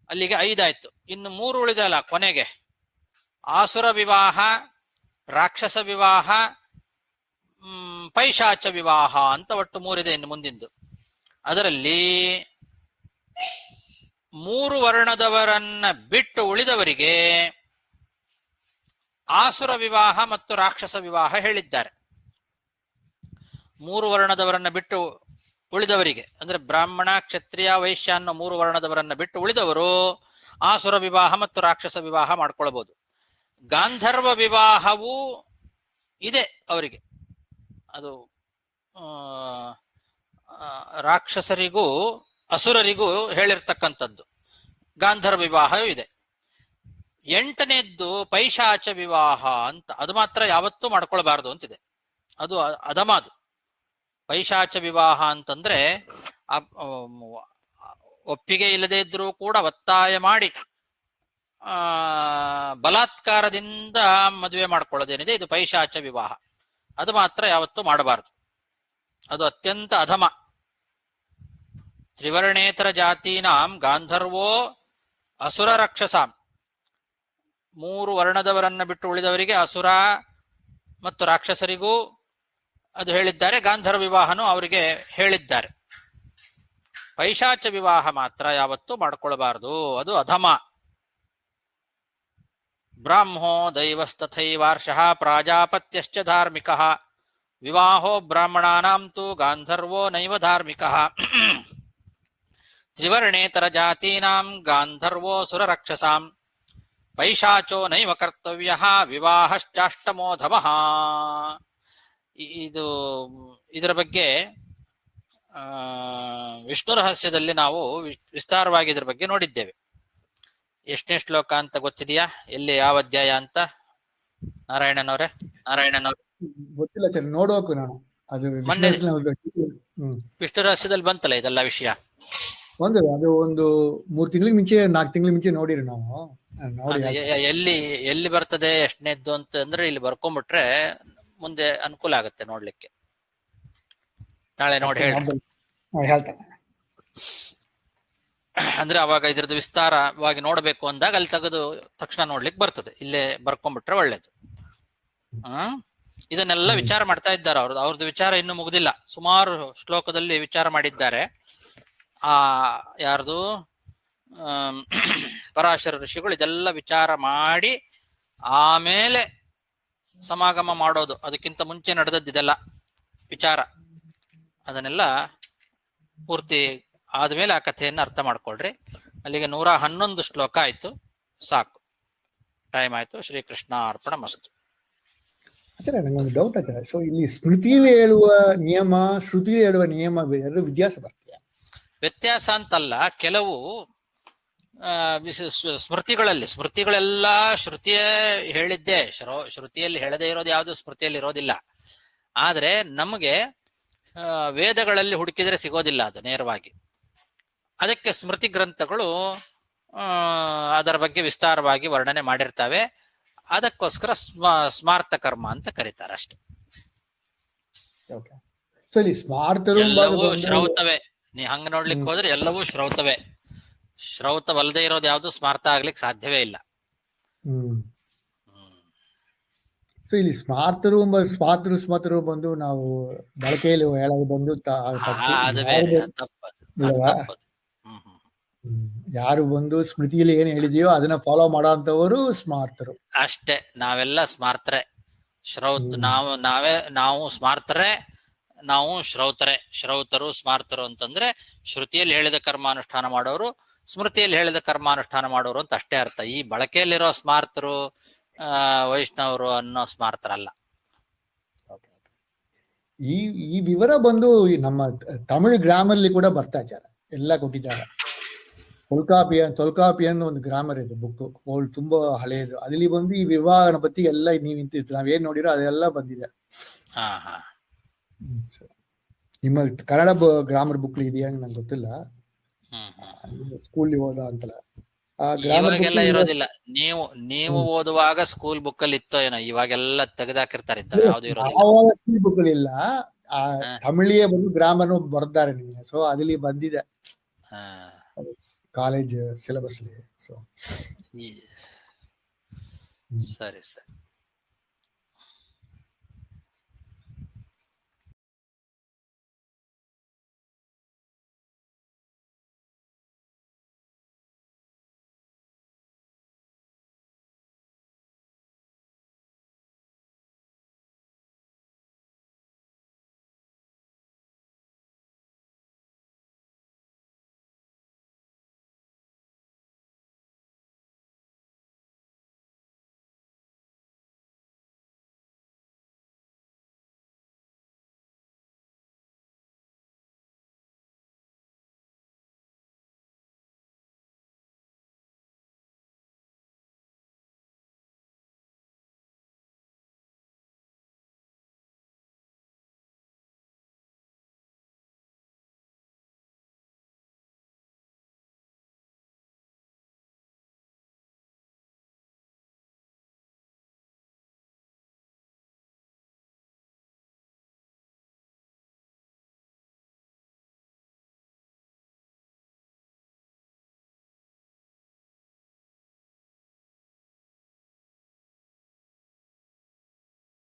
ಅಲ್ಲಿಗೆ 5 ಆಯ್ತು. ಇನ್ನು 3 ಉಳಿದಲ್ಲ ಕೊನೆಗೆ. ಆಸುರ ವಿವಾಹ, ರಾಕ್ಷಸ ವಿವಾಹ, ಪೈಶಾಚ ವಿವಾಹ ಅಂತ ಒಟ್ಟು 3 ಇದೆ ಇನ್ನು ಮುಂದಿಂದು. ಅದರಲ್ಲಿ 3 ವರ್ಣದವರನ್ನ ಬಿಟ್ಟು ಉಳಿದವರಿಗೆ ಆಸುರ ವಿವಾಹ ಮತ್ತು ರಾಕ್ಷಸ ವಿವಾಹ ಹೇಳಿದ್ದಾರೆ. 3 ವರ್ಣದವರನ್ನ ಬಿಟ್ಟು ಉಳಿದವರಿಗೆ ಅಂದ್ರೆ ಬ್ರಾಹ್ಮಣ, ಕ್ಷತ್ರಿಯ, ವೈಶ್ಯ ಅನ್ನೋ 3 ವರ್ಣದವರನ್ನ ಬಿಟ್ಟು ಉಳಿದವರು ಆಸುರ ವಿವಾಹ ಮತ್ತು ರಾಕ್ಷಸ ವಿವಾಹ ಮಾಡ್ಕೊಳ್ಬಹುದು. ಗಾಂಧರ್ವ ವಿವಾಹವೂ ಇದೆ ಅವರಿಗೆ. ಅದು ರಾಕ್ಷಸರಿಗೂ ಅಸುರರಿಗೂ ಹೇಳಿರ್ತಕ್ಕಂಥದ್ದು. ಗಾಂಧರ್ವ ವಿವಾಹವೂ ಇದೆ. 8ನೇದ್ದು ಪೈಶಾಚ ವಿವಾಹ ಅಂತ. ಅದು ಮಾತ್ರ ಯಾವತ್ತೂ ಮಾಡ್ಕೊಳ್ಬಾರ್ದು ಅಂತಿದೆ. ಅದು ಅಧಮ. ಅದು ಪೈಶಾಚ ವಿವಾಹ ಅಂತಂದ್ರೆ ಒಪ್ಪಿಗೆ ಇಲ್ಲದೆ ಇದ್ರೂ ಕೂಡ ಒತ್ತಾಯ ಮಾಡಿ ಬಲಾತ್ಕಾರದಿಂದ ಮದುವೆ ಮಾಡ್ಕೊಳ್ಳೋದೇನಿದೆ ಇದು ಪೈಶಾಚ ವಿವಾಹ. ಅದು ಮಾತ್ರ ಯಾವತ್ತೂ ಮಾಡಬಾರದು. ಅದು ಅತ್ಯಂತ ಅಧಮ. ತ್ರಿವರ್ಣೇತರ ಜಾತೀನಾಂ ಗಾಂಧರ್ವೋ ಅಸುರ ರಾಕ್ಷಸಾಂ. 3 ವರ್ಣದವರನ್ನ ಬಿಟ್ಟು ಉಳಿದವರಿಗೆ ಅಸುರ ಮತ್ತು ರಾಕ್ಷಸರಿಗೂ ಅದು ಹೇಳಿದ್ದಾರೆ. ಗಾಂಧರ್ವ ವಿವಾಹನು ಅವರಿಗೆ ಹೇಳಿದ್ದಾರೆ. ಪೈಶಾಚ ವಿವಾಹ ಮಾತ್ರ ಯಾವತ್ತೂ ಮಾಡ್ಕೊಳ್ಬಾರದು, ಅದು ಅಧಮ. ಬ್ರಾಹ್ಮೋ ದೈವಸ್ತಥೈವಾರ್ಷಃ ಪ್ರಾಜಾಪತ್ಯಶ್ಚ ಧಾರ್ಮಿಕಃ ವಿವಾಹೋ ಬ್ರಾಹ್ಮಣಾನಾಂತು ಗಾಂಧರ್ವೋ ನೈವ ಧಾರ್ಮಿಕಃ ತ್ರಿವರ್ಣೇತರ ಜಾತೀನಾಂ ಗಾಂಧರ್ವೋ ಸುರರಕ್ಷಸಾಂ ಪೈಶಾಚೋ ನೈವ ಕರ್ತವ್ಯಃ ವಿವಾಹಶ್ಚಾಷ್ಟಮೋಧಮಃ. ಇದರ ಬಗ್ಗೆ ವಿಷ್ಣು ರಹಸ್ಯದಲ್ಲಿ ನಾವು ವಿಸ್ತಾರವಾಗಿ ಇದ್ರ ಬಗ್ಗೆ ನೋಡಿದ್ದೇವೆ. ಎಷ್ಟನೇ ಶ್ಲೋಕ ಅಂತ ಗೊತ್ತಿದೆಯಾ? ಎಲ್ಲಿ ಯಾವ ಅಧ್ಯಾಯ ಅಂತ? ನಾರಾಯಣನವ್ರೆ ಗೊತ್ತಿಲ್ಲ ಸರ್, ನೋಡ್ಬೇಕು ನಾನು. ಅದು ಮೊನ್ನೆ ಹ್ಮ್ ವಿಷ್ಣು ರಹಸ್ಯದಲ್ಲಿ ಬಂತಲ್ಲ ಇದೆಲ್ಲ ವಿಷಯ. ಅದು ಒಂದು 3 ತಿಂಗಳಿಗೆ ಮುಂಚೆ 4 ತಿಂಗಳ ಮುಂಚೆ ನೋಡಿರಿ ನಾವು. ನೋಡಿ ಎಲ್ಲಿ ಬರ್ತದೆ ಎಷ್ಟನೇದ್ದು ಅಂತ ಅಂದ್ರೆ ಇಲ್ಲಿ ಬರ್ಕೊಂಡ್ಬಿಟ್ರೆ ಮುಂದೆ ಅನುಕೂಲ ಆಗುತ್ತೆ ನೋಡ್ಲಿಕ್ಕೆ. ನಾಳೆ ನೋಡಿ ಹೇಳ್ತಾನೆ. ಅಂದ್ರೆ ಅವಾಗ ಇದ್ರದ್ದು ವಿಸ್ತಾರವಾಗಿ ನೋಡ್ಬೇಕು ಅಂದಾಗ ಅಲ್ಲಿ ತೆಗೆದು ತಕ್ಷಣ ನೋಡ್ಲಿಕ್ಕೆ ಬರ್ತದೆ. ಇಲ್ಲೇ ಬರ್ಕೊಂಡ್ಬಿಟ್ರೆ ಒಳ್ಳೇದು. ಇದನ್ನೆಲ್ಲ ವಿಚಾರ ಮಾಡ್ತಾ ಇದ್ದಾರೆ. ಅವ್ರದ್ದು ವಿಚಾರ ಇನ್ನೂ ಮುಗುದಿಲ್ಲ. ಸುಮಾರು ಶ್ಲೋಕದಲ್ಲಿ ವಿಚಾರ ಮಾಡಿದ್ದಾರೆ. ಯಾರ್ದು ಪರಾಶರ ಋಷಿಗಳು ಇದೆಲ್ಲ ವಿಚಾರ ಮಾಡಿ ಆಮೇಲೆ ಸಮಾಗಮ ಮಾಡೋದು. ಅದಕ್ಕಿಂತ ಮುಂಚೆ ನಡೆದದ್ದು ಇದೆಲ್ಲ ವಿಚಾರ. ಅದನ್ನೆಲ್ಲ ಪೂರ್ತಿ ಆದ್ಮೇಲೆ ಆ ಕಥೆಯನ್ನು ಅರ್ಥ ಮಾಡ್ಕೊಳ್ರಿ. ಅಲ್ಲಿಗೆ 111 ಶ್ಲೋಕ ಆಯ್ತು, ಸಾಕು, ಟೈಮ್ ಆಯ್ತು. ಶ್ರೀಕೃಷ್ಣ ಅರ್ಪಣ ಮಸ್ತು. ಆಚಾರ್ಯ, ನಂಗೊಂದು ಡೌಟ್ ಆಚಾರ್ಯ. ಸೊ ಇಲ್ಲಿ ಸ್ಮೃತಿಯಲ್ಲಿ ಹೇಳುವ ನಿಯಮ, ಶ್ರುತಿಯಲ್ಲಿ ಹೇಳುವ ನಿಯಮ ವ್ಯತ್ಯಾಸ ಬರ್ತೀಯಾ? ವ್ಯತ್ಯಾಸ ಅಂತಲ್ಲ, ಕೆಲವು ಸ್ಮೃತಿಗಳೆಲ್ಲ ಶ್ರುತಿಯ ಹೇಳಿದ್ದೆ. ಶ್ರುತಿಯಲ್ಲಿ ಹೇಳದೇ ಇರೋದು ಯಾವುದು ಸ್ಮೃತಿಯಲ್ಲಿ ಇರೋದಿಲ್ಲ. ಆದ್ರೆ ನಮಗೆ ವೇದಗಳಲ್ಲಿ ಹುಡುಕಿದ್ರೆ ಸಿಗೋದಿಲ್ಲ ಅದು ನೇರವಾಗಿ. ಅದಕ್ಕೆ ಸ್ಮೃತಿ ಗ್ರಂಥಗಳು ಅದರ ಬಗ್ಗೆ ವಿಸ್ತಾರವಾಗಿ ವರ್ಣನೆ ಮಾಡಿರ್ತವೆ. ಅದಕ್ಕೋಸ್ಕರ ಸ್ಮಾರ್ಥ ಕರ್ಮ ಅಂತ ಕರೀತಾರೆ ಅಷ್ಟೆ. ಎಲ್ಲವೂ ಶ್ರೌತವೇ. ನೀ ಹಂಗ ನೋಡ್ಲಿಕ್ಕೆ ಹೋದ್ರೆ ಎಲ್ಲವೂ ಶ್ರೌತವೇ. ಶ್ರೌತವಲ್ಲದೆ ಇರೋದು ಯಾವುದು ಸ್ಮಾರ್ಥ ಆಗ್ಲಿಕ್ಕೆ ಸಾಧ್ಯವೇ ಇಲ್ಲ. ಸೊ ಇಲ್ಲಿ ಸ್ಮಾರ್ತರು ಬಂದು ನಾವು ಬಳಕೆಯಲ್ಲಿ ಹೇಳೋದು ಬಂದು ತಪ್ಪು. ಅದು ಯಾರು ಬೇರೆ, ಬಂದು- ತಪ್ಪದು ಇಲ್ಲವಾ? ತಪ್ಪದು. ಯಾರು ಬಂದು ಸ್ಮೃತಿಯಲ್ಲಿ ಏನ್ ಹೇಳಿದೆಯೋ ಅದನ್ನ ಫಾಲೋ ಮಾಡೋ ಅಂತವರು ಸ್ಮಾರ್ತರು. ಅಷ್ಟೇ, ನಾವೆಲ್ಲ ಸ್ಮಾರ್ತರೆ. ನಾವು ಸ್ಮಾರ್ತರೆ, ನಾವು ಶ್ರೌತರು ಸ್ಮಾರ್ತರು ಅಂತಂದ್ರೆ ಶ್ರುತಿಯಲ್ಲಿ ಹೇಳಿದ ಕರ್ಮಾನುಷ್ಠಾನ ಮಾಡೋರು, ಸ್ಮೃತಿಯಲ್ಲಿ ಹೇಳಿದ ಕರ್ಮಾನುಷ್ಠಾನ ಮಾಡೋರು ಅಂತ ಅಷ್ಟೇ ಅರ್ಥ. ಈ ಬಳಕೆಯಲ್ಲಿರೋ ಸ್ಮಾರ್ತರು ವೈಷ್ಣವರು ಅನ್ನೋ ಸ್ಮಾರ್ತರಲ್ಲ. ಈ ವಿವರ ಬಂದು ನಮ್ಮ ತಮಿಳು ಗ್ರಾಮಲ್ಲಿ ಕೂಡ ಬರ್ತಾ ಇದ್ದಾರೆ, ಎಲ್ಲ ಕೊಟ್ಟಿದ್ದಾರೆ. ತೊಲ್ಕಾಪಿಯನ್ ಒಂದು ಗ್ರಾಮರ್ ಇದೆ ಬುಕ್, ತುಂಬಾ ಹಳೆಯದು. ಅದಲ್ಲಿ ಬಂದು ಈ ವಿವಾಹನ ಬಗ್ಗೆ ಎಲ್ಲ ನಾವೇನ್ ನೋಡಿರೋ ಅದೆಲ್ಲ ಬಂದಿದೆ. ನಿಮ್ಮ ಕನ್ನಡ ಗ್ರಾಮರ್ ಬುಕ್ ಇದೆಯಾ ನಂಗೆ ಗೊತ್ತಿಲ್ಲ, ಸ್ಕೂಲ್ ಓದ ಅಂತಲ್ಲ. ಇವಾಗೆಲ್ಲ ಇರೋದಿಲ್ಲ. ನೀವು ಓದುವಾಗ ಸ್ಕೂಲ್ ಬುಕ್ ಅಲ್ಲಿ ಇತ್ತೋ ಏನೋ, ಇವಾಗೆಲ್ಲ ತೆಗೆದಾಕಿರ್ತಾರೆ, ಯಾವ್ದು ಇರೋದಿಲ್ಲ. ಸ್ಕೂಲ್ ಬುಕ್ ಅಲ್ಲಿ ಇಲ್ಲ, ತಮಿಳಿಗೆ ಬಂದು ಗ್ರಾಮರ್ ಬರ್ತಾರೆ ನಿಮಗೆ. ಸೊ ಅದಲ್ಲಿ ಬಂದಿದೆ ಕಾಲೇಜ್ ಸಿಲೆಬಸ್ ಅಲ್ಲಿ. ಸೊ ಸರಿ ಸರಿ.